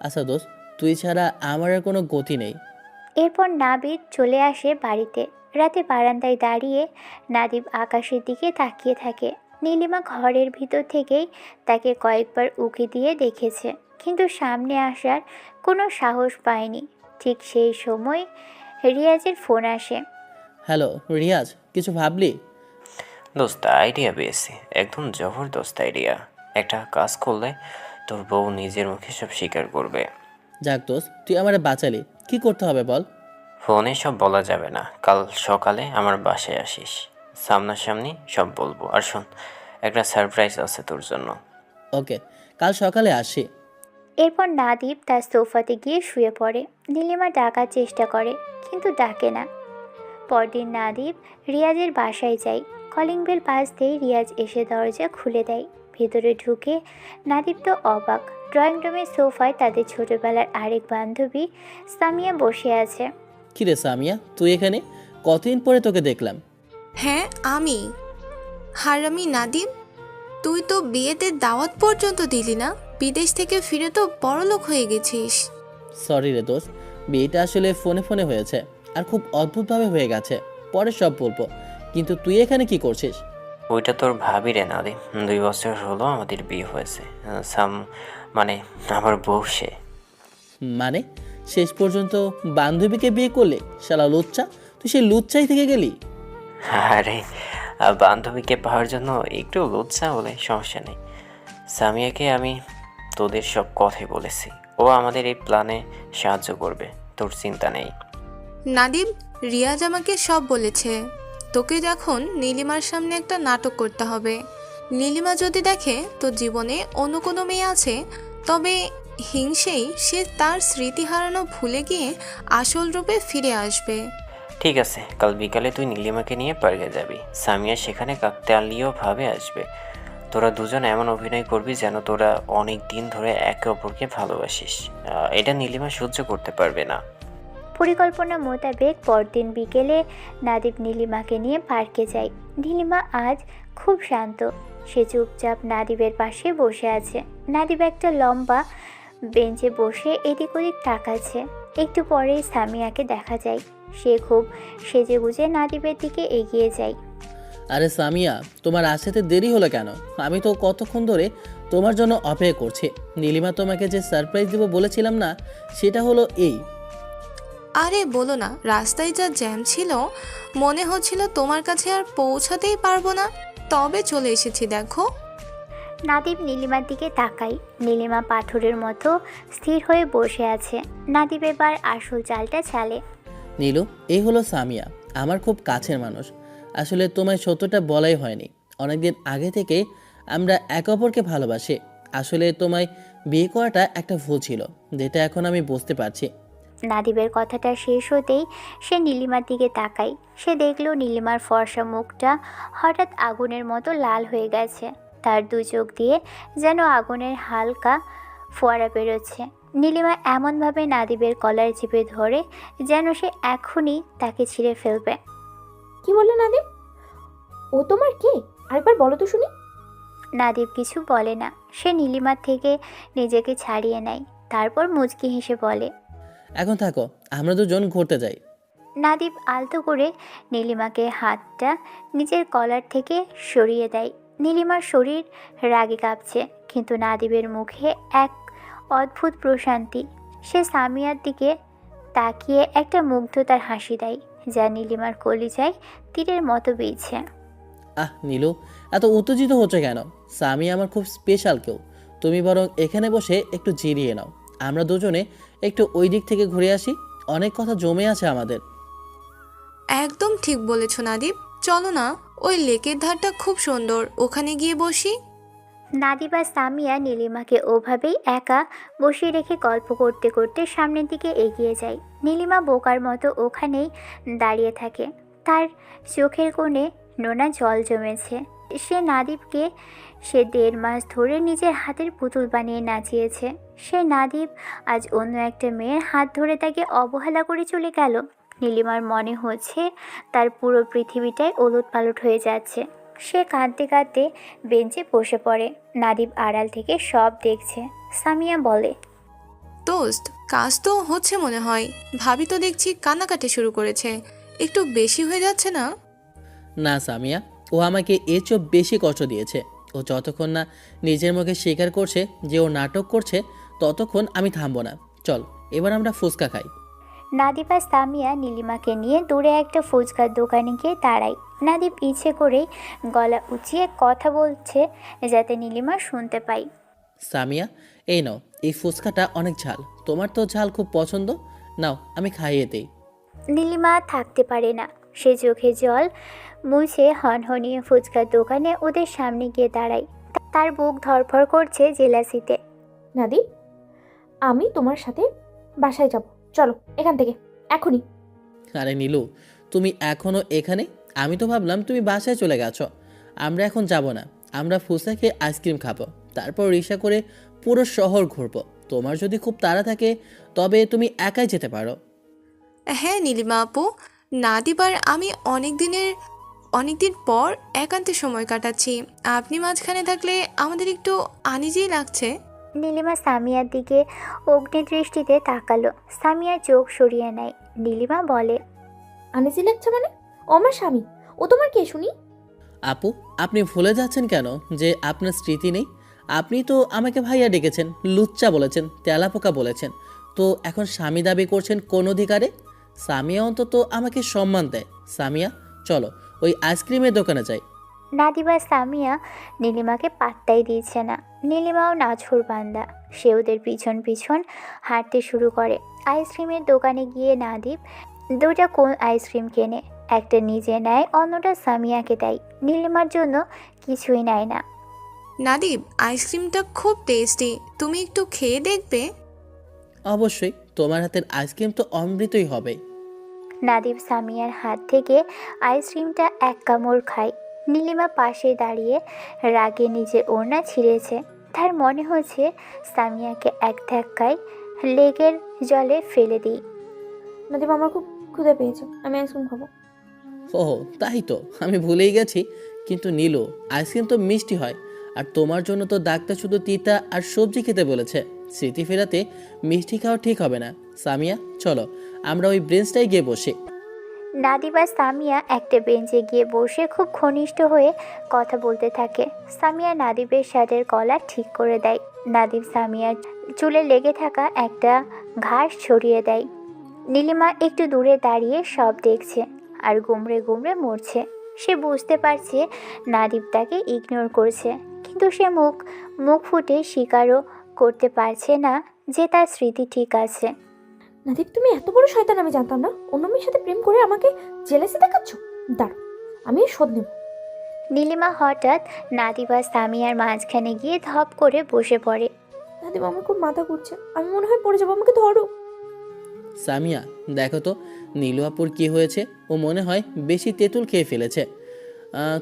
[SPEAKER 2] আচ্ছা দোস্ত, তুই ছাড়া আমার আর কোনো গতি নেই।
[SPEAKER 1] এরপর নাবিদ চলে আসে বাড়িতে। রাতে বারান্দায় দাঁড়িয়ে নাদিব আকাশের দিকে তাকিয়ে থাকে। নীলিমা ঘরের ভিতর থেকেই তাকে কয়েকবার উকি দিয়ে দেখেছে, কিন্তু সামনে আসার কোনো সাহস পায়নি। ঠিক সেই সময় রিয়াজের ফোন আসে।
[SPEAKER 2] হ্যালো রিয়াজ, কিছু ভাবলি?
[SPEAKER 6] দোস্ত, আইডিয়া পেয়েছি, একদম জবরদস্ত আইডিয়া। একটা কাজ করলে তোর বউ নিজের মুখে সব স্বীকার করবে।
[SPEAKER 2] যাক দোস্ত, তুই আমারে বাঁচালি। কি করতে হবে বল?
[SPEAKER 6] ফোনে সব বলা যাবে না। কাল সকালে আমার বাসায় আসিস, সামনাসামনি সব বলবো। আর শোন, একটা সারপ্রাইজ আছে তোর জন্য।
[SPEAKER 2] ওকে, কাল সকালে আসি।
[SPEAKER 1] এরপর নাদিব তার সোফাতে গিয়ে শুয়ে পড়ে। নীলিমা ডাকার চেষ্টা করে, কিন্তু ডাকে না। পরদিন নাদিব রিয়াজের বাসায় যায়। কলিং বেল বাজতেই রিয়াজ এসে দরজা খুলে দেয়। ভেতরে ঢুকে নাদিব তো অবাক। ড্রয়িং রুমের সোফায় তাদের ছোটবেলার আরেক বান্ধবী সামিয়া বসে আছে।
[SPEAKER 2] কিরে সামিয়া, তুই এখানে? কতদিন পরে তোকে দেখলাম।
[SPEAKER 7] হ্যাঁ আমি হারামি নাদিম, তুই তো বিয়েতে দাওয়াত পর্যন্ত দিলি না, বিদেশ থেকে ফিরে তো বড়লোক হয়ে গেছিস।
[SPEAKER 2] সরি রে দোস্ত, বিয়েটা আসলে ফোনে ফোনে হয়েছে আর খুব অদ্ভুতভাবে হয়ে গেছে। পরে সব বলবো, কিন্তু তুই এখানে কি করছিস?
[SPEAKER 6] ওইটা তোর ভাবি রে নাদি, 2 বছর হলো আমাদের বিয়ে হয়েছে। মানে আমার বউ সে।
[SPEAKER 2] মানে শেষ পর্যন্ত বান্ধবীকে বিয়ে করলে? শালা লুচ্চা, তুই সেই লুচ্চাই থেকে গেলি।
[SPEAKER 6] আরে বান্ধবীকে পাওয়ার জন্য একটু লজ্জা হলে সমস্যা নেই। সামিয়াকে আমি তোদের সব কথাই বলেছি, ও আমাদের এই প্ল্যানে সাহায্য করবে, তোর চিন্তা নেই।
[SPEAKER 7] নাদিম, রিয়াজ আমাকে সব বলেছে। তোকে যখন নীলিমার সামনে একটা নাটক করতে হবে। নীলিমা যদি দেখে তোর জীবনে অন্য কোনো মেয়ে আছে, তবে হিংসেই সে তার স্মৃতি হারানো ভুলে গিয়ে আসল রূপে ফিরে আসবে।
[SPEAKER 6] ঠিক আছে, কাল বিকালে তুই নীলিমাকে নিয়ে পার্কে যাবি। সামিয়া সেখানে কাকতালীয়ভাবে আসবে। তোরা দুজন এমন অভিনয় করবি যেন তোরা অনেক দিন ধরে একে অপরকে ভালোবাসিস। এটা নীলিমা সহ্য করতে পারবে না।
[SPEAKER 1] পরিকল্পনা মোতাবেক পরদিন বিকেলে নাদিব নীলিমাকে নিয়ে পার্কে যায়। নীলিমা আজ খুব শান্ত। সে চুপচাপ নাদিবের পাশে বসে আছে। নাদিব একটা লম্বা বেঞ্চে বসে এদিক ওদিক তাকাচ্ছে। একটু পরেই সামিয়াকে দেখা যায়। সে খুব সেজেগুজে নাদিবের দিকে এগিয়ে যায়।
[SPEAKER 2] আরে সামিয়া, তোমার আসতে দেরি হলো কেন? আমি তো কতক্ষণ ধরে তোমার জন্য অপেক্ষা করছি। নীলিমা তোমাকে যে সারপ্রাইজ দেবো বলেছিলাম না, সেটা হলো এই।
[SPEAKER 7] আরে বলো না, রাস্তায় যা জ্যাম ছিল, মনে হচ্ছিল তোমার কাছে আর পৌঁছাতেই পারবো না, তবে চলে এসেছি দেখো।
[SPEAKER 1] নাদিব নীলিমার দিকে তাকায়। নীলিমা পাথরের মতো স্থির হয়ে বসে আছে। নাদিব এবার আসল চালটা চালে।
[SPEAKER 2] নীলু, এই হলো সামিয়া, আমার খুব কাছের মানুষ। আসলে তোমায় সত্যটা বলাই হয়নি। অনেকদিন আগে থেকে আমরা একে অপরকে ভালোবাসি। আসলে তোমায় বিয়ে করাটা একটা ভুল ছিল, যেটা এখন আমি বুঝতে পারছি।
[SPEAKER 1] নাদিবের কথাটা শেষ হতেই সে নীলিমার দিকে তাকায়। সে দেখল নীলিমার ফর্সা মুখটা হঠাৎ আগুনের মতো লাল হয়ে গেছে। তার দু চোখ দিয়ে যেন আগুনের হালকা ফোয়ারা বেরোচ্ছে। নীলিমা এমনভাবে নাদিবের কলার চেপে ধরে যেন সে এখনই তাকে ছিঁড়ে ফেলবে।
[SPEAKER 3] কি বললে নাদিম? ও তোমার কে? আরেকবার বলো তো শুনি।
[SPEAKER 1] নাদিব কিছু বলে না। সে নীলিমার থেকে নিজেকে ছাড়িয়ে নেয়। তারপর মুচকি হেসে বলে,
[SPEAKER 2] এখন থাকো, আমরা দুজন ঘুরতে যাই।
[SPEAKER 1] নাদিব আলতো করে নীলিমাকে হাতটা নিজের কলার থেকে সরিয়ে দেয়। নীলিমার শরীর রাগে কাঁপছে, কিন্তু নাদিবের মুখে এক অদ্ভুত প্রশান্তি। সে সামিয়ার দিকে তাকিয়ে একটা মুগ্ধতার হাসি দেয়, যা নীলিমার কলিজায় তীরের মতো বিঁধছে।
[SPEAKER 2] নীলু, এত উত্তেজিত হচ্ছে কেন? সামি আমার খুব স্পেশাল কেউ। তুমি বরং এখানে বসে একটু জিরিয়ে নাও। আমরা দুজনে একটু ওই দিক থেকে ঘুরে আসি, অনেক কথা জমে আছে আমাদের।
[SPEAKER 7] একদম ঠিক বলেছো নাদিব, চলো না, ওই লেকের ধারটা খুব সুন্দর, ওখানে গিয়ে বসি।
[SPEAKER 1] নাদিব আর সামিয়া নীলিমাকে ওভাবেই একা বসিয়ে রেখে গল্প করতে করতে সামনের দিকে এগিয়ে যায়। নীলিমা বোকার মতো ওখানেই দাঁড়িয়ে থাকে। তার চোখের কোণে নোনা জল জমেছে। সে নাদিবকে 1.5 মাস ধরে নিজের হাতের পুতুল বানিয়ে নাচিয়েছে। সে নাদিব আজ অন্য একটা মেয়ের হাত ধরে তাকে অবহেলা করে চলে গেল। নীলিমার মনে হচ্ছে তার পুরো পৃথিবীটাই ওলটপালট হয়ে যাচ্ছে। সে কাঁদতে কাঁদতে বেঞ্চে বসে পড়ে। নাদিব আড়াল থেকে সব দেখছে। সামিয়া বলে,
[SPEAKER 7] দোস্ত, কাজ তো হচ্ছে মনে হয়। ভাবি তো দেখছি কান্নাকাটি শুরু করেছে, একটু বেশি হয়ে যাচ্ছে না?
[SPEAKER 2] না সামিয়া, ও আমাকে এর চেয়েও বেশি কষ্ট দিয়েছে। ও যতক্ষণ না নিজের মুখে স্বীকার করছে যে ও নাটক করছে, ততক্ষণ আমি থামবো না। চল, এবার আমরা ফুচকা খাই।
[SPEAKER 1] নাদিব আর সামিয়া নীলিমাকে নিয়ে দূরে একটা ফুচকার দোকানে গিয়ে দাঁড়ায়। নাদিব ইচ্ছে করেই গলা উঁচিয়ে কথা বলছে যাতে নীলিমা শুনতে পায়।
[SPEAKER 2] সামিয়া, এই নাও, এই ফুচকাটা অনেক ঝাল। তোমার তো ঝাল খুব পছন্দ, নাও আমি খাইয়ে দিই।
[SPEAKER 1] নীলিমা থাকতে পারে না। সে চোখে জল মুছে হনহনিয়ে ফুচকার দোকানে ওদের সামনে গিয়ে দাঁড়ায়। তার বুক ধড়ফড় করছে জেলাসিতে।
[SPEAKER 3] নাদিব, আমি তোমার সাথে বাসায় যাব, চলো এখান থেকে এখনই।
[SPEAKER 2] আরে নীলু, তুমি এখনও এখানে? আমি তো ভাবলাম তুমি বাসায় চলে গেছো। আমরা এখন যাব না, আমরা ফুচকা খেয়ে আইসক্রিম খাবো, তারপর রিক্সা করে পুরো শহর ঘুরবো। তোমার যদি খুব তাড়া থাকে তবে তুমি একাই যেতে পারো।
[SPEAKER 7] হ্যাঁ নীলিমা আপু, নাদিব আর আমি অনেকদিন পর একান্তে সময় কাটাচ্ছি। আপনি মাঝখানে থাকলে আমাদের একটু আনিজি লাগছে।
[SPEAKER 1] নীলিমা সামিয়ার দিকে অগ্নিদৃষ্টিতে তাকালো। সামিয়া চোখ সরিয়ে নেয়। নীলিমা বলে,
[SPEAKER 3] আনিজি লাগছে মানে? ও আমার স্বামী, ও তোমার কে শুনি?
[SPEAKER 2] আপু, আপনি ভুলে যাচ্ছেন কেন যে আপনার স্মৃতি নেই? আপনি তো আমাকে ভাইয়া ডেকেছেন, লুচ্চা বলেছেন, তেলাপোকা বলেছেন, তো এখন স্বামী দাবি করছেন কোন অধিকারে? সামিয়া অন্তত আমাকে সম্মান দেয়। সামিয়া, চলো ওই আইসক্রিমের দোকানে যাই।
[SPEAKER 1] নাদিবা সামিয়া নীলিমাকে পাত্তাই দিয়েছে না। নীলিমাও নাছোড় বান্দা, সে ওদের পিছন পিছন হাঁটতে শুরু করে। আইসক্রিমের দোকানে গিয়ে নাদিব দুটা কোন আইসক্রিম কেনে, একটা নিজে নেয়, অন্যটা সামিয়াকে দেয়। নীলিমার জন্য কিছুই নেয় না।
[SPEAKER 7] নাদিব, আইসক্রিমটা খুব টেস্টি, তুমি একটু খেয়ে দেখবে?
[SPEAKER 2] অবশ্যই, তোমার হাতের আইসক্রিম তো অমৃতই হবে।
[SPEAKER 1] নাদিব সামিয়ার হাত থেকে আইসক্রিমটা এক কামড় খায়। নীলিমা পাশে দাঁড়িয়ে রাগে নিজের ওড়না ছিঁড়েছে। তার মনে হচ্ছে সামিয়াকে এক ধাক্কায় লেগের জলে ফেলে দিই।
[SPEAKER 3] নাদিব, আমার খুব ক্ষুধা পেয়েছে, আমি আইসক্রিম খাবো।
[SPEAKER 2] ও তাই তো, আমি ভুলেই গেছি। কিন্তু নীলু, আইসক্রিম তো মিষ্টি হয়, আর তোমার জন্য তো ডাক্তার শুধু তিতা আর সবজি খেতে বলেছে। স্মৃতি ফেরাতে মিষ্টি খাওয়া ঠিক হবে না। সামিয়া, চলো আমরা ওই ব্রেঞ্চটাই গিয়ে বসি।
[SPEAKER 1] নাদিব আর সামিয়া একটা বেঞ্চে গিয়ে বসে খুব ঘনিষ্ঠ হয়ে কথা বলতে থাকে। সামিয়া নাদিবের শার্টের কলার ঠিক করে দেয়। নাদিব সামিয়ার চুলে লেগে থাকা একটা ঘাস ছড়িয়ে দেয়। নীলিমা একটু দূরে দাঁড়িয়ে সব দেখছে আর গুমড়ে গুমড়ে মরছে। সে বুঝতে পারছে নাদিব তাকে ইগনোর করছে, কিন্তু সে মুখ ফুটে স্বীকারও করতে পারছে না যে তার স্মৃতি ঠিক আছে।
[SPEAKER 3] নাদিব, তুমি এত বড় শয়তান আমি জানতাম না। অন্য মেয়ের সাথে প্রেম করে আমাকে জেলেসি দেখাচ্ছ? দাঁড়ো, আমি এর শোধ নেব।
[SPEAKER 1] নীলিমা হঠাৎ নাদিব আর সামিয়ার মাঝখানে গিয়ে ধপ করে বসে পড়ে।
[SPEAKER 3] নাদিব, আমার খুব মাথা ঘুরছে, আমি মনে হয় পড়ে যাবো, আমাকে ধরো।
[SPEAKER 2] সামিয়া, দেখো তো নীলু আপুর কি হয়েছে। ও মনে হয় বেশি তেঁতুল খেয়ে ফেলেছে।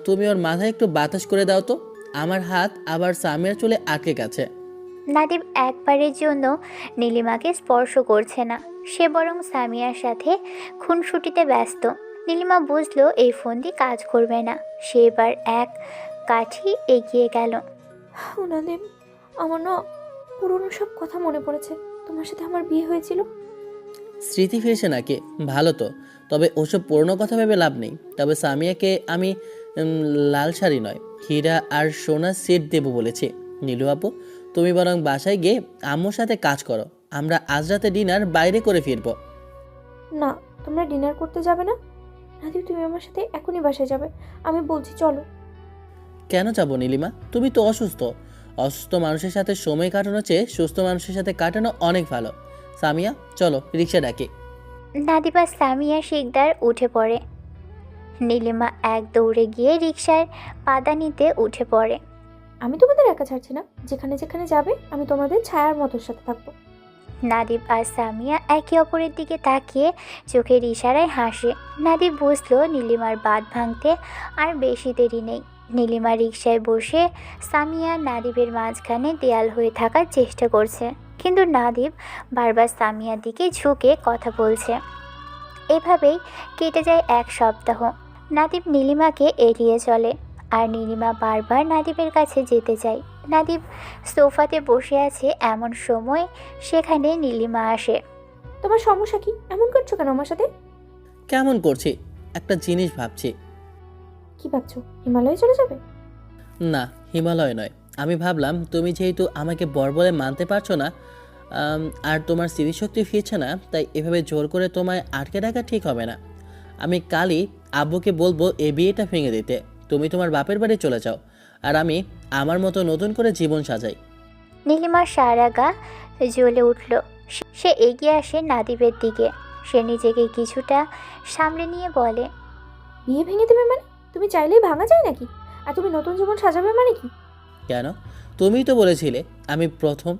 [SPEAKER 2] তুমি ওর মাথায় একটু বাতাস করে দাও তো। আমার হাত আবার সামিয়ার চুলে আটকে গেছে।
[SPEAKER 1] নাদিব একবারের জন্য নীলিমাকে স্পর্শ করছে না, সে বরং সামিয়ার সাথে খুনসুটিতে ব্যস্ত। নীলিমা বুঝলো এই ফন্দি কাজ করবে না। সে এবার এক কাঠি এগিয়ে গেল।
[SPEAKER 3] ও নাদিব, আমার না পুরনো সব কথা মনে পড়েছে। তোমার সাথে আমার বিয়ে হয়েছিল।
[SPEAKER 2] স্মৃতি ফিরেছে নাকি? ভালো তো, তবে ওসব পুরনো কথা ভেবে লাভ নেই। তবে সামিয়াকে আমি লাল শাড়ি নয়, হীরা আর সোনার সেট দেবো বলেছি। নীলু আপু, তুমি বরং বাসায় গিয়ে আম্মুর সাথে কাজ করো। আমরা আজ রাতে ডিনার বাইরে করে ফিরবো।
[SPEAKER 3] না, তোমরা ডিনার করতে যাবে না? নাদিব, তুমি আমার সাথে এখনই বাসায় যাবে, আমি বলছি চলো।
[SPEAKER 2] কেন যাবো নীলিমা? তুমি তো অসুস্থ। অসুস্থ মানুষের সাথে সময় কাটানোর চেয়ে সুস্থ মানুষের সাথে কাটানো অনেক ভালো। সামিয়া, চলো রিক্সা ডাকি।
[SPEAKER 1] নাদিব আর সামিয়া শিকদার উঠে পড়ে। নীলিমা এক দৌড়ে গিয়ে রিকশার পাদানিতে উঠে পড়ে।
[SPEAKER 3] আমি তোমাদের একা ছাড়ছি না, যেখানে যেখানে যাবে আমি তোমাদের ছায়ার মতোর সাথে থাকবো।
[SPEAKER 1] নাদিব আর সামিয়া একে অপরের দিকে তাকিয়ে চোখের ইশারায় হাসে। নাদিব বুঝলো নীলিমার বাঁধ ভাঙতে আর বেশি দেরি নেই। নীলিমা রিকশায় বসে সামিয়া নাদিবের মাঝখানে দেয়াল হয়ে থাকার চেষ্টা করছে, কিন্তু নাদিব বারবার সামিয়ার দিকে ঝুঁকে কথা বলছে। এভাবেই কেটে যায় এক সপ্তাহ। নাদিব নীলিমাকে এড়িয়ে চলে আর নীলিমা বারবার নাদিবের কাছে যেতে চায়। নাদিব সোফাতে বসে আছে, এমন সময় সেখানে নীলিমা আসে।
[SPEAKER 3] তোমার সমস্যা কি? এমন করছো কেন আমার সাথে?
[SPEAKER 2] কেমন করছি? একটা জিনিস ভাবছি।
[SPEAKER 3] কি ভাবছো? হিমালয়ে চলে যাবে?
[SPEAKER 2] না, হিমালয় নয়। আমি ভাবলাম তুমি যেহেতু আমাকে বর বলে মানতে পারছো না, আর তোমার স্মৃতিশক্তি ফিরছে না, তাই এভাবে জোর করে তোমায় আটকে রাখা ঠিক হবে না। আমি কালই আব্বুকে বলবো এই বিয়েটা ভেঙে দিতে। তুমি তোমার বাপের বাড়ি চলে যাও, আর আমি আমার মতো নতুন করে জীবন সাজাই।
[SPEAKER 1] নীলিমার সারা গা জ্বলে উঠল। সে এগিয়ে আসে নাদিবের দিকে। সে নিজেকে কিছুটা সামলে নিয়ে বলে,
[SPEAKER 3] বিয়ে ভেঙে দেবে মানে? তুমি চাইলেই ভাঙা যায় নাকি? আর তুমি নতুন জীবন সাজাবে মানে কি?
[SPEAKER 2] কেন? তুমিই তো বলেছিলে আমি প্রথম,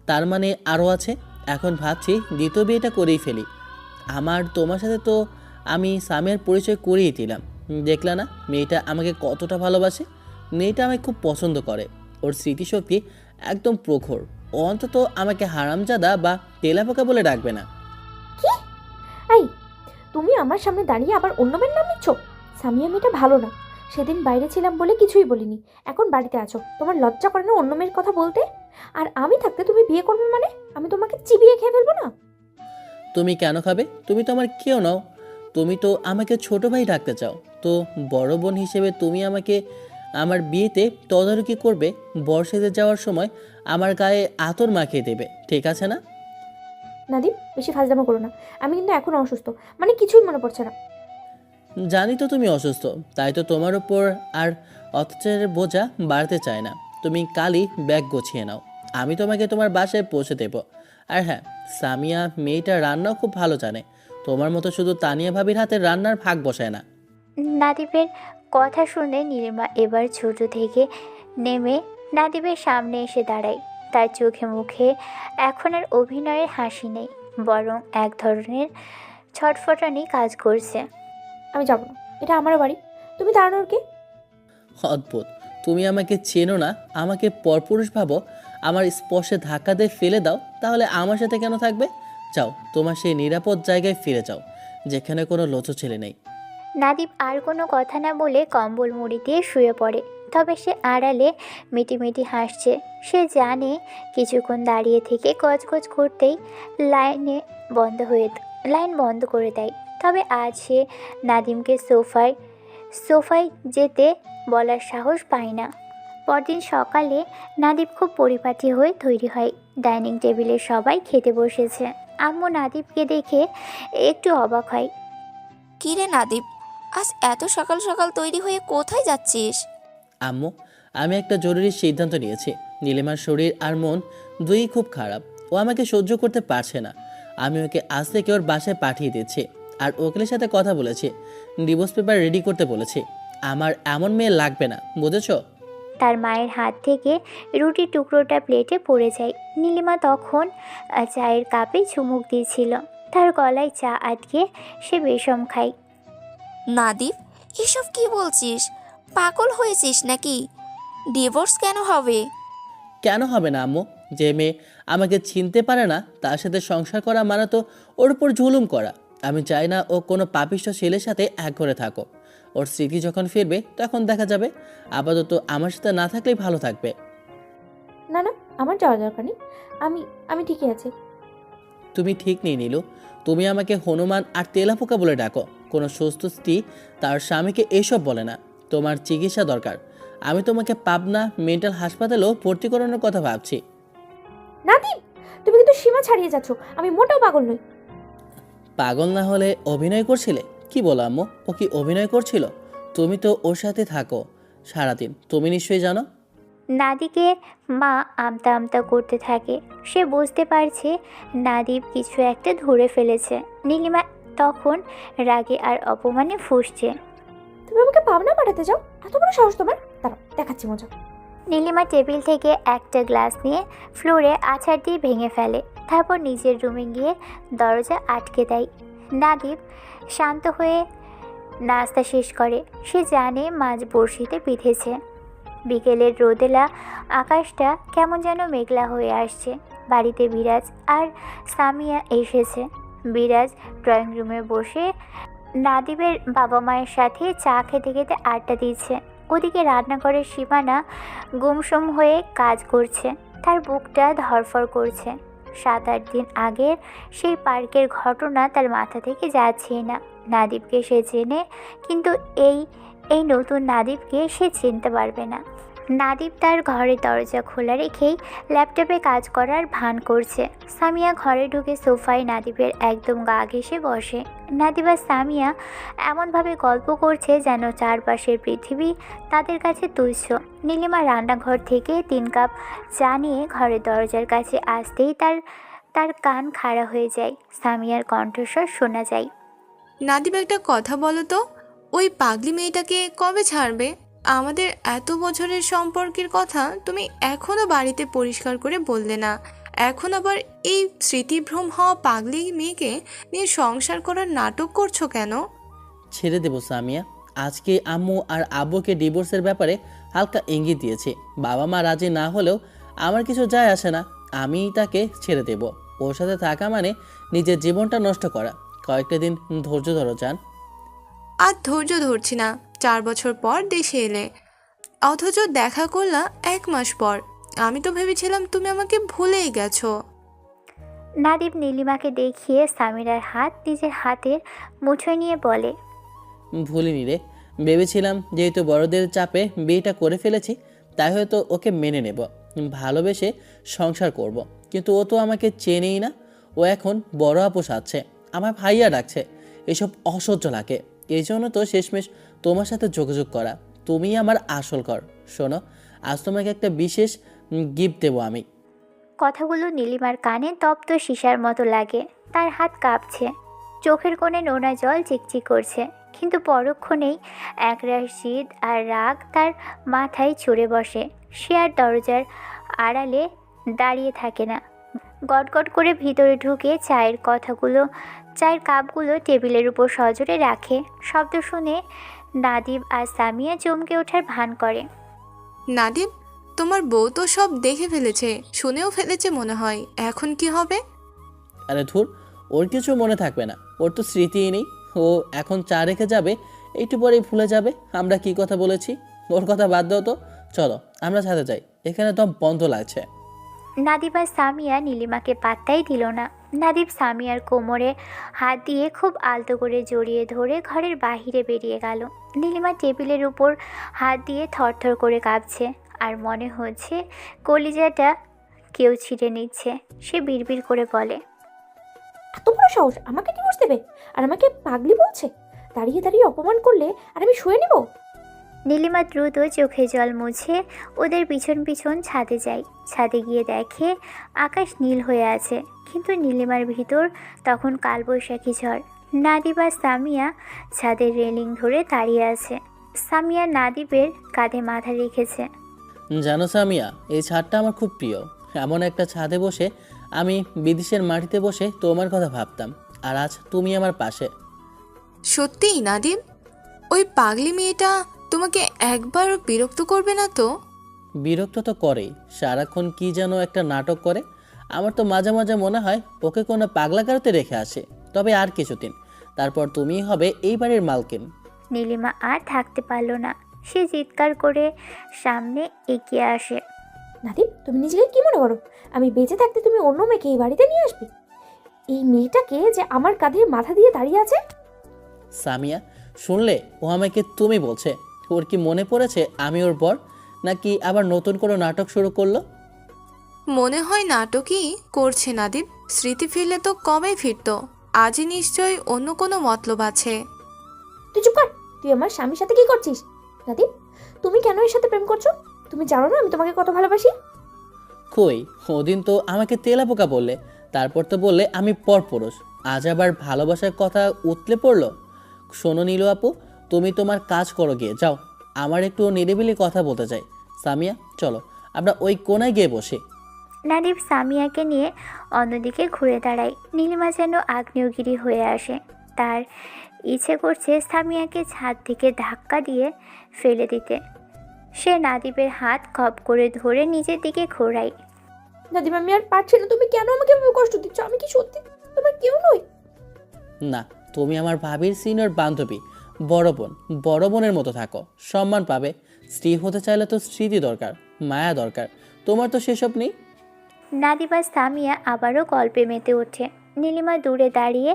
[SPEAKER 2] তার মানে আরও আছে। এখন ভাবছি দ্বিতীয় বিয়েটা করেই ফেলি। আমার তোমার সাথে তো আমি সামিয়ার পরিচয় করিয়ে দিলাম। দেখলা না মেয়েটা আমাকে কতটা ভালোবাসে? মেয়েটা আমাকে খুব পছন্দ করে। ওর স্মৃতিশক্তি একদম প্রখর। ও অন্তত আমাকে হারামজাদা বা তেলাপোকা বলে ডাকবে না।
[SPEAKER 3] কি? এই, তুমি আমার সামনে দাঁড়িয়ে আবার অন্য মেয়ের নাম নিচ্ছ? সামিয়া মেয়েটা ভালো না। সেদিন বাইরে ছিলাম বলে কিছুই বলিনি, এখন বাড়িতে আছো, তোমার লজ্জা করে না অন্য মেয়ের কথা বলতে? আর আমি থাকতে তুমি বিয়ে করবে মানে আমি তোমাকে চিবিয়ে খেয়ে ফেলবো না?
[SPEAKER 2] তুমি কেন খাবে? তুমি তো আমার কেউ নাও। তুমি তো আমাকে ছোট ভাই ডাকতে চাও। তো বড় বোন হিসেবে তুমি আমাকে আমার বিয়েতে তদারকি করবে, বর সেজে যাওয়ার সময় আমার গায়ে আতর মাখিয়ে দেবে, ঠিক আছে না?
[SPEAKER 3] নাদিম, বেশি ফাজলামো করো না। আমি কিন্তু এখন অসুস্থ, মানে কিছুই মনে পড়ছে না।
[SPEAKER 2] জানি তো তুমি অসুস্থ, তাই তো তোমার উপর আর অত্যাচারের বোঝা বাড়তে চায় না। তুমি কালই ব্যাগ গুছিয়ে নাও, আমি তোমাকে তোমার বাসায় পৌঁছে দেব। আর হ্যাঁ, সামিয়া মেয়েটা রান্নাও খুব ভালো জানে। তোমার মতো শুধু তানিয়া ভাবির হাতের রান্নার ভাগ বসায় না।
[SPEAKER 1] নাদিবের কথা শুনে নীলিমা এবার ছোট থেকে নেমে নাদিবের সামনে এসে দাঁড়ায়। তার চোখে মুখে এখন আর অভিনয়ের হাসি নেই, বরং এক ধরনের ছটফটানি কাজ করছে।
[SPEAKER 3] আমি যাবো না, এটা আমারও বাড়ি, তুমি দাঁড়ানোর কে?
[SPEAKER 2] অদ্ভুত, তুমি আমাকে চেনো না, আমাকে পরপুরুষ ভাবো, আমার স্পর্শে ধাক্কা দিয়ে ফেলে দাও, তাহলে আমার সাথে কেন থাকবে? যাও, তোমার সেই নিরাপদ জায়গায় ফিরে যাও, যেখানে কোনো লোচো ছেলে নেই।
[SPEAKER 1] নাদিব আর কোনো কথা না বলে কম্বল মুড়ি দিয়ে শুয়ে পড়ে। তবে সে আড়ালে মিটিমিটি হাসছে। সে জানে কিছুক্ষণ দাঁড়িয়ে থেকে গজগজ করতেই লাইন বন্ধ করে দেয়। তবে আজ সে নাদিমকে সোফায় যেতে বলার সাহস পায় না। পরদিন সকালে নাদিব খুব পরিপাটি হয়ে তৈরি হয়। ডাইনিং টেবিলে সবাই খেতে বসেছে। আম্মু নাদিবকে দেখে একটু অবাক হয়।
[SPEAKER 4] কী রে নাদীপ, আজ এত সকাল সকাল তৈরি হয়ে কোথায় যাচ্ছিস?
[SPEAKER 2] আম্মু, আমি একটা জরুরি সিদ্ধান্ত নিয়েছি। নীলিমার শরীর আর মন দুই খুব খারাপ। ও আমাকে সহ্য করতে পারছে না। আমি ওকে আজ থেকে ওর বাসায় পাঠিয়ে দিচ্ছি। আর ওকিলের সাথে কথা বলেছি, ডিভোর্স পেপার রেডি করতে বলেছি। আমার এমন মেয়ে লাগবে না, বুঝেছো?
[SPEAKER 1] তার মায়ের হাত থেকে রুটির টুকরোটা প্লেটে পড়ে যায়। নীলিমা তখন চায়ের কাপে চুমুক দিয়েছিল। তার গলায় চা আটকে সে বিষম খায়।
[SPEAKER 4] নাদীপ, এসব কি বলছিস? পাগল হয়েছিস নাকি? ডিভোর্স কেন হবে?
[SPEAKER 2] কেন হবে না আম্মু? যে মেয়ে আমাকে চিনতে পারে না তার সাথে সংসার করা মানে তো ওর উপর জুলুম করা। আমি চাই না ও কোনো পাপিষ্ঠ ছেলের সাথে এক ঘরে থাকো। ওর স্মৃতি যখন ফিরবে তখন দেখা যাবে। আপাতত আমার সাথে না থাকলেই ভালো থাকবে।
[SPEAKER 3] না না, আমার যাওয়া দরকার নেই, আমি আমি ঠিকই আছি।
[SPEAKER 2] তুমি ঠিক নেই নীলু। তুমি আমাকে হনুমান আর তেলাপোকা বলে ডাকো। কোনো সুস্থ স্ত্রী তার স্বামীকে এসব বলে না। তোমার চিকিৎসা দরকার। আমি তোমাকে পাবনা মেন্টাল হাসপাতালেও ভর্তি করানোর কথা ভাবছি।
[SPEAKER 3] নাদিম, তুমি কিন্তু সীমা ছাড়িয়ে যাচ্ছ। আমি মোটেও পাগল নই।
[SPEAKER 2] পাগল না হলে অভিনয় করছিলে? কি বলো আম্মু, ও কি অভিনয় করছিল? তুমি তো ওর সাথে থাকো সারাদিন, তুমি নিশ্চয়ই জানো।
[SPEAKER 1] নাদিকে মা আমতা আমতা করতে থাকে। সে বুঝতে পারছে নাদিব কিছু একটা ধরে ফেলেছে। নীলিমা তখন রাগে আর অপমানে ফুঁসছে।
[SPEAKER 3] তুমি আমাকে পাবনা পাঠাতে যাও? এত বড় সাহস তোমার? দাঁড়াও, দেখাচ্ছি মজা।
[SPEAKER 1] নীলিমা টেবিল থেকে একটা গ্লাস নিয়ে ফ্লোরে আছাড় দিয়ে ভেঙে ফেলে। তারপর নিজের রুমে গিয়ে দরজা আটকে দেয়। নাদিব শান্ত হয়ে নাস্তা শেষ করে। সে জানে মাছ বড়শিতে বিঁধেছে। বিকেলের রোদেলা আকাশটা কেমন যেন মেঘলা হয়ে আসছে। বাড়িতে বিরাজ আর সামিয়া এসেছে। বিরাজ ড্রয়িং রুমে বসে নাদিবের বাবা মায়ের সাথে চা খেতে খেতে আড্ডা দিচ্ছে। ওদিকে রান্নাঘরের সীমানা গুমসুম হয়ে কাজ করছে। তার বুকটা ধড়ফড় করছে। 7-8 দিন আগের সেই পার্কের ঘটনা তার মাথা থেকে যাচ্ছেই না। নাদিবকে সে চেনে, কিন্তু এই নতুন নাদিবকে সে চিনতে পারবে না। নাদিব তার ঘরের দরজা খোলা রেখেই ল্যাপটপে কাজ করার ভান করছে। সামিয়া ঘরে ঢুকে সোফায় নাদিবের একদম গা ঘেঁষে বসে। নাদিব আর সামিয়া এমনভাবে গল্প করছে যেন চারপাশের পৃথিবী তাদের কাছে তুচ্ছ। নীলিমা রান্নাঘর থেকে 3 কাপ চা নিয়ে ঘরের দরজার কাছে আসতেই তার কান খাড়া হয়ে যায়। সামিয়ার কণ্ঠস্বর শোনা যায়।
[SPEAKER 7] নাদিব, একটা কথা বলো তো, ওই পাগলি মেয়েটাকে কবে ছাড়বে? আমাদের এত বছরের সম্পর্কের কথা তুমি এখনো বাড়িতে পরিষ্কার করে বললে না। এখন আবার এই স্মৃতিভ্রম হওয়া পাগলি মেয়েকে নিয়ে সংসার করার নাটক করছো কেন?
[SPEAKER 2] ছেড়ে দেবো সামিয়া। আজকে আম্মু আর আব্বুকে ডিভোর্সের ব্যাপারে হালকা ইঙ্গিত দিয়েছি। বাবা মা রাজি না হলেও আমার কিছু যায় আসে না, আমি তাকে ছেড়ে দেব। ওর সাথে থাকা মানে নিজের জীবনটা নষ্ট করা। কয়েকটা দিন ধৈর্য ধরো জান।
[SPEAKER 7] আর ধৈর্য ধরছি না, 4 বছর পর দেশে এলে, অথচ দেখা করলা 1 মাস পর। আমি তো ভেবেছিলাম তুমি আমাকে ভুলেই গেছো।
[SPEAKER 1] নাদিব নীলিমাকে দেখিয়ে সামিরার হাত নিজের হাতের মুঠোয় নিয়ে বলে,
[SPEAKER 2] ভুলিনি রে, ভেবেছিলাম যেহেতু বড়দের চাপে বিয়েটা করে ফেলেছি তাই হয়তো ওকে মেনে নেব, ভালোবেসে সংসার করব। কিন্তু ও তো আমাকে চেনেই না। ও এখন বড় আপু সাজছে, আমার ভাইয়া ডাকছে। এসব অসহ্য লাগে। এই জন্য তো শেষমেশ তোমার সাথে যোগাযোগ করা। তুমি আমার আসল ঘর। শোনো, আজ তোমাকে একটা বিশেষ গিফট দেবো আমি।
[SPEAKER 1] কথাগুলো নীলিমার কানে তপ্ত সীসার মতো লাগে। তার হাত কাঁপছে, চোখের কোণে নোনা জল চিকচিক করছে। কিন্তু পরক্ষণেই একরাশ জিদ আর রাগ তার মাথায় চড়ে বসে। সে আর দরজার আড়ালে দাঁড়িয়ে থাকে না, গটগট করে ভিতরে ঢুকে চায়ের কাপগুলো টেবিলের উপর সজোরে রাখে। শব্দ শুনে নাদিব আর সামিয়া চমকে ওঠার ভান করে।
[SPEAKER 7] নাদিব, তোমার বউ তো সব দেখে ফেলেছে, শুনেও ফেলেছে মনে হয়। এখন কি হবে?
[SPEAKER 2] আরে ধুর, ওর কিছু মনে থাকবে না। ওর তো স্মৃতিই নেই। ও এখন চা রেখে যাবে, একটু পরেই ভুলে যাবে আমরা কি কথা বলেছি। ওর কথা বাদ দাও তো, চলো আমরা ছাদে যাই, এখানে দম বন্ধ লাগছে।
[SPEAKER 1] নাদিব আর সামিয়া নীলিমাকে পাত্তাই দিল না। নাদিব সামিয়ার কোমরে হাত দিয়ে খুব আলতো করে জড়িয়ে ধরে ঘরের বাহিরে বেরিয়ে গেল। নীলিমা টেবিলের উপর হাত দিয়ে থরথর করে কাঁপছে, আর মনে হচ্ছে কলিজাটা কেউ ছিঁড়ে নিচ্ছে। সে বিড়বিড় করে বলে,
[SPEAKER 3] এত বড় সাহস, আমাকে ডিভোর্স দেবে আর আমাকে পাগলি বলছে? দাঁড়িয়ে দাঁড়িয়ে অপমান করলে আর আমি শুয়ে নেব?
[SPEAKER 1] নীলিমা দ্রুত চোখে জল মুছে ওদের পিছন পিছন ছাদে যায়। ছাদে গিয়ে দেখে আকাশ নীল হয়ে আছে, কিন্তু নীলিমার ভিতর তখন কালবৈশাখী ঝড়। নাদিব আর সামিয়া ছাদের রেলিং ধরে দাঁড়িয়ে আছে। সামিয়া নাদিবের কাঁধে মাথা রেখেছে।
[SPEAKER 2] জানো সামিয়া, এই ছাদটা আমার খুব প্রিয়। এমন একটা ছাদে বসে আমি বিদেশের মাটিতে বসে তোমার কথা ভাবতাম, আর আজ তুমি আমার পাশে।
[SPEAKER 7] সত্যিই নাদিব, ওই পাগলি মেয়েটা তোমাকে একবারও বিরক্ত করবে না তো?
[SPEAKER 2] বিরক্ত তো করেই, সারাক্ষণ কি যেন একটা নাটক করে। আমার তো মাঝে মাঝে মনে হয় ওকে কোনো পাগলা গারোতে রেখে আসে। তবে আর কিছুদিন, তারপর তুমিই হবে এই বাড়ির মালকিন।
[SPEAKER 1] নীলিমা আর থাকতে পারল না, সে চিৎকার করে সামনে এগিয়ে আসে।
[SPEAKER 3] নাদিব, তুমি নিজেকে কি মনে করো? আমি বেঁচে থাকতে তুমি অন্য মেয়েকে এই বাড়িতে নিয়ে আসবে? এই মেয়েটাকে যে আমার কাঁধে মাথা দিয়ে দাঁড়িয়ে আছে।
[SPEAKER 2] সামিয়া, শুনলে ও আমাকে তুমি বলছে। ওর কি মনে পড়েছে আমি ওর বর, নাকি আবার নতুন কোনো নাটক শুরু করলো?
[SPEAKER 7] মনে হয় নাটকই করছে নাদিব। স্মৃতি ফিরলে তো কবেই ফিরতো। আজই নিশ্চয়ই অন্য কোনো মতলব আছে।
[SPEAKER 3] তুই চুপ কর। তুই আমার স্বামীর সাথে কি করছিস? নাদিব, তুমি কেন এর সাথে প্রেম করছো? তুমি জানো না আমি তোমাকে কত ভালোবাসি?
[SPEAKER 2] কই, ওদিন তো আমাকে তেলাপোকা বললে, তারপর তো বললে আমি পরপুরুষ। আজ আবার ভালোবাসার কথা উতলে পড়লো। শোনো নীলু আপু, তুমি তোমার কাজ করো, গিয়ে যাও। আমার একটু নিরিবিলি কথা বলতে চাই। সামিয়া, চলো আমরা ওই কোনায় গিয়ে বসি।
[SPEAKER 1] নাদিব সামিয়াকে নিয়ে অন্যদিকে ঘুরে দাঁড়ায়। নীলিমা যেন আগ্নেয়গিরি হয়ে আসে। তার ইচ্ছে করছে সামিয়াকে ছাদ থেকে ধাক্কা দিয়ে ফেলে দিতে। সে নাদিবের হাত খপ করে ধরে নিজের দিকে ঘোরায়।
[SPEAKER 3] নাদিব, আমি আর পারছি না। তুমি কেন আমাকে এভাবে কষ্ট দিচ্ছ? আমি কি সত্যি তোমার কেউ নই?
[SPEAKER 2] না, তুমি আমার ভাবির সিনিয়র বান্ধবী, বড় বোন। বড় বোনের মতো থাকো, সম্মান পাবে। স্ত্রী হতে চাইলে তো স্মৃতি দরকার, মায়া দরকার। তোমার তো সেসব নেই।
[SPEAKER 1] নাদিব আর সামিয়া আবারও গল্পে মেতে ওঠে। নীলিমা দূরে দাঁড়িয়ে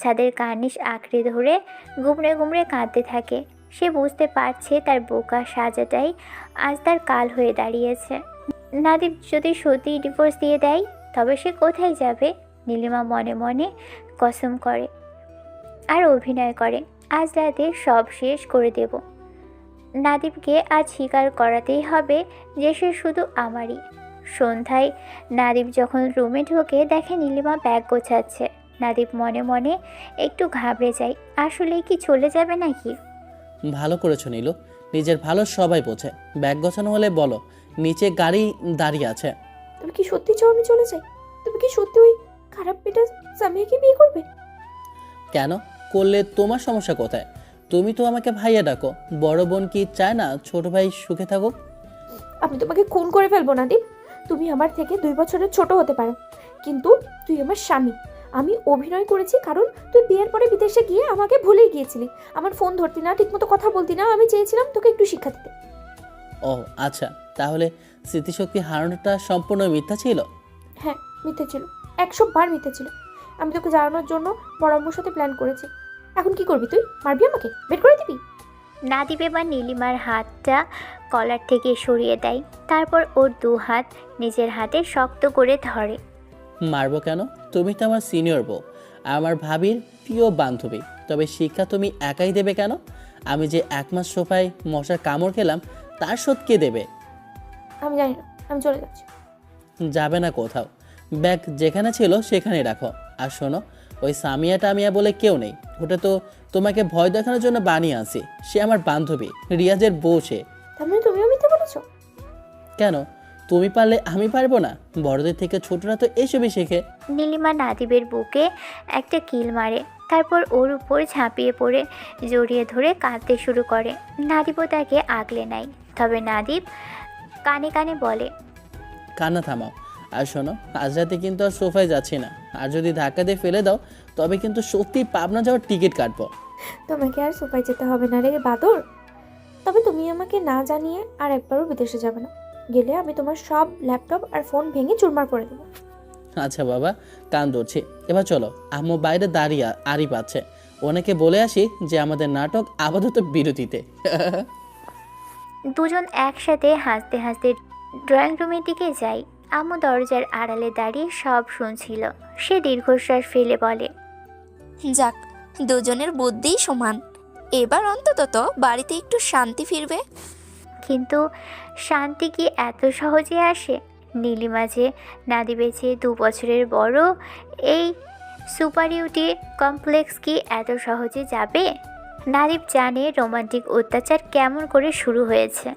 [SPEAKER 1] ছাদের কার্নিশ আঁকড়ে ধরে গুমড়ে গুমড়ে কাঁদতে থাকে। সে বুঝতে পারছে তার বোকা সাজাটাই আজ তার কাল হয়ে দাঁড়িয়েছে। নাদিব যদি সত্যিই ডিভোর্স দিয়ে দেয় তবে সে কোথায় যাবে? নীলিমা মনে মনে কসম করে আর অভিনয় করে, আজ রাতে সব শেষ করে দেব। নাদিবকে আজ স্বীকার করাতেই হবে যে সে শুধু আমারই। সন্ধ্যায় নাদিব যখন রুমে ঢোকে দেখে নীলিমা ব্যাগ গোছাচ্ছে। নাদিব মনে মনে একটু ঘাবড়ে যায়, আসলেই কি চলে যাবে নাকি?
[SPEAKER 2] ভালো করেছো নীলু, নিজের ভালো সবাই বোঝে। ব্যাগ গোছানো হলে বলো, নিচে গাড়ি দাঁড়িয়ে আছে।
[SPEAKER 3] তুমি কি সত্যি চাও আমি চলে যাই? তুমি কি সত্যি ওই খারাপ মেয়েটা সামিয়াকে বিয়ে করবে?
[SPEAKER 2] কেন করলে তোমার সমস্যা কোথায়? তুমি তো আমাকে ভাইয়া ডাকো। বড় বোন কি চায় না ছোট ভাই সুখে থাকুক?
[SPEAKER 3] আমি তোমাকে খুন করে ফেলবো নাদিম। তুমি আমার থেকে 2 বছরের ছোট হতে পারো, কিন্তু তুই আমার স্বামী। আমি অভিনয় করেছি কারণ তুই বিয়ের পরে বিদেশে গিয়ে আমাকে ভুলেই গিয়েছিলি। আমার ফোন ধরতি না, ঠিকমতো কথা বলতি না। আমি চেয়েছিলাম তোকে একটু শিক্ষা দিতে।
[SPEAKER 2] ও আচ্ছা, তাহলে স্মৃতিশক্তি হারানোটা সম্পূর্ণ মিথ্যা ছিল?
[SPEAKER 3] হ্যাঁ, মিথ্যে ছিল, 100 বার মিথ্যে ছিল। আমি তোকে জানানোর জন্য বড় আম্মুর সাথে প্ল্যান করেছি। এখন কি করবি তুই? মারবি আমাকে? বের করে দিবি?
[SPEAKER 1] নাদিব এবার নীলিমার হাতটা কলার থেকে সরিয়ে দেয়, তারপর ওর 2 হাত নিজের হাতে শক্ত করে ধরে।
[SPEAKER 2] মারবো কেন? তুমি তো আমার সিনিয়র বউ, আমার ভাবির প্রিয় বান্ধবী। তবে শিক্ষা তুমি একাই দেবে কেন? আমি যে 1 মাস সোফায় মশার কামড় খেলাম, তার শোধ কে দেবে?
[SPEAKER 3] আমি জানি না, আমি চলে যাচ্ছি।
[SPEAKER 2] যাবে না কোথাও, ব্যাগ যেখানে ছিল সেখানেই রাখো। আর শোনো, ওই সামিয়া টামিয়া বলে কেউ নেই, ওটা তো তোমাকে ভয় দেখানোর জন্য বানিয়ে আনছি। সে আমার বান্ধবী, রিয়াজের বউ সে।
[SPEAKER 3] তার মানে তুমিও মিথ্যে বলেছো?
[SPEAKER 2] কেন? তুমি পারলে আমি পারবো না? বড়দের থেকে ছোটরা তো এসবই শেখে।
[SPEAKER 1] নীলিমা নাদিবের বুকে একটা কিল মারে, তারপর ওর উপর ঝাঁপিয়ে পড়ে জড়িয়ে ধরে কাঁদতে শুরু করে। নাদিবও তাকে আগলে নেয়, তবে নাদিব কানে কানে বলে,
[SPEAKER 2] কান্না থামাও। আর শোনো, আজ রাতে কিন্তু আর সোফায় যাচ্ছি না। আর যদি ধাক্কা দিয়ে ফেলে দাও, তবে কিন্তু সত্যি পাবনা যাওয়ার টিকিট কাটবো।
[SPEAKER 3] তোমাকে আর সোফায় যেতে হবে না রে বাদর। তবে তুমি আমাকে না জানিয়ে আর একবারও বিদেশে যাবে না। গেলে আমি তোমার সব ল্যাপটপ আর ফোন ভেঙে চুরমার করে দেবো।
[SPEAKER 2] আচ্ছা বাবা, কান ধরছি। এবার চলো, আম্মু বাইরে দাঁড়িয়ে আড়ি পাচ্ছে। ওনাকে বলে আসি যে আমাদের নাটক আপাতত বিরতিতে।
[SPEAKER 1] দুজন একসাথে হাসতে হাসতে ড্রয়িং রুমের দিকে যায়। আম্মু দরজার আড়ালে দাঁড়িয়ে সব শুনছিল। সে দীর্ঘশ্বাস ফেলে বলে,
[SPEAKER 4] যাক, দুজনের বুদ্ধিই সমান। এবার অন্তত বাড়িতে একটু শান্তি ফিরবে।
[SPEAKER 1] কিন্তু শান্তি কি এত সহজে আসে? নীলিমা যে নাদিবের চেয়ে 2 বছরের বড়, এই সুপারিউটি কমপ্লেক্স কি এত সহজে যাবে? নাদিব জানে রোমান্টিক অত্যাচার কেমন করে শুরু হয়েছে।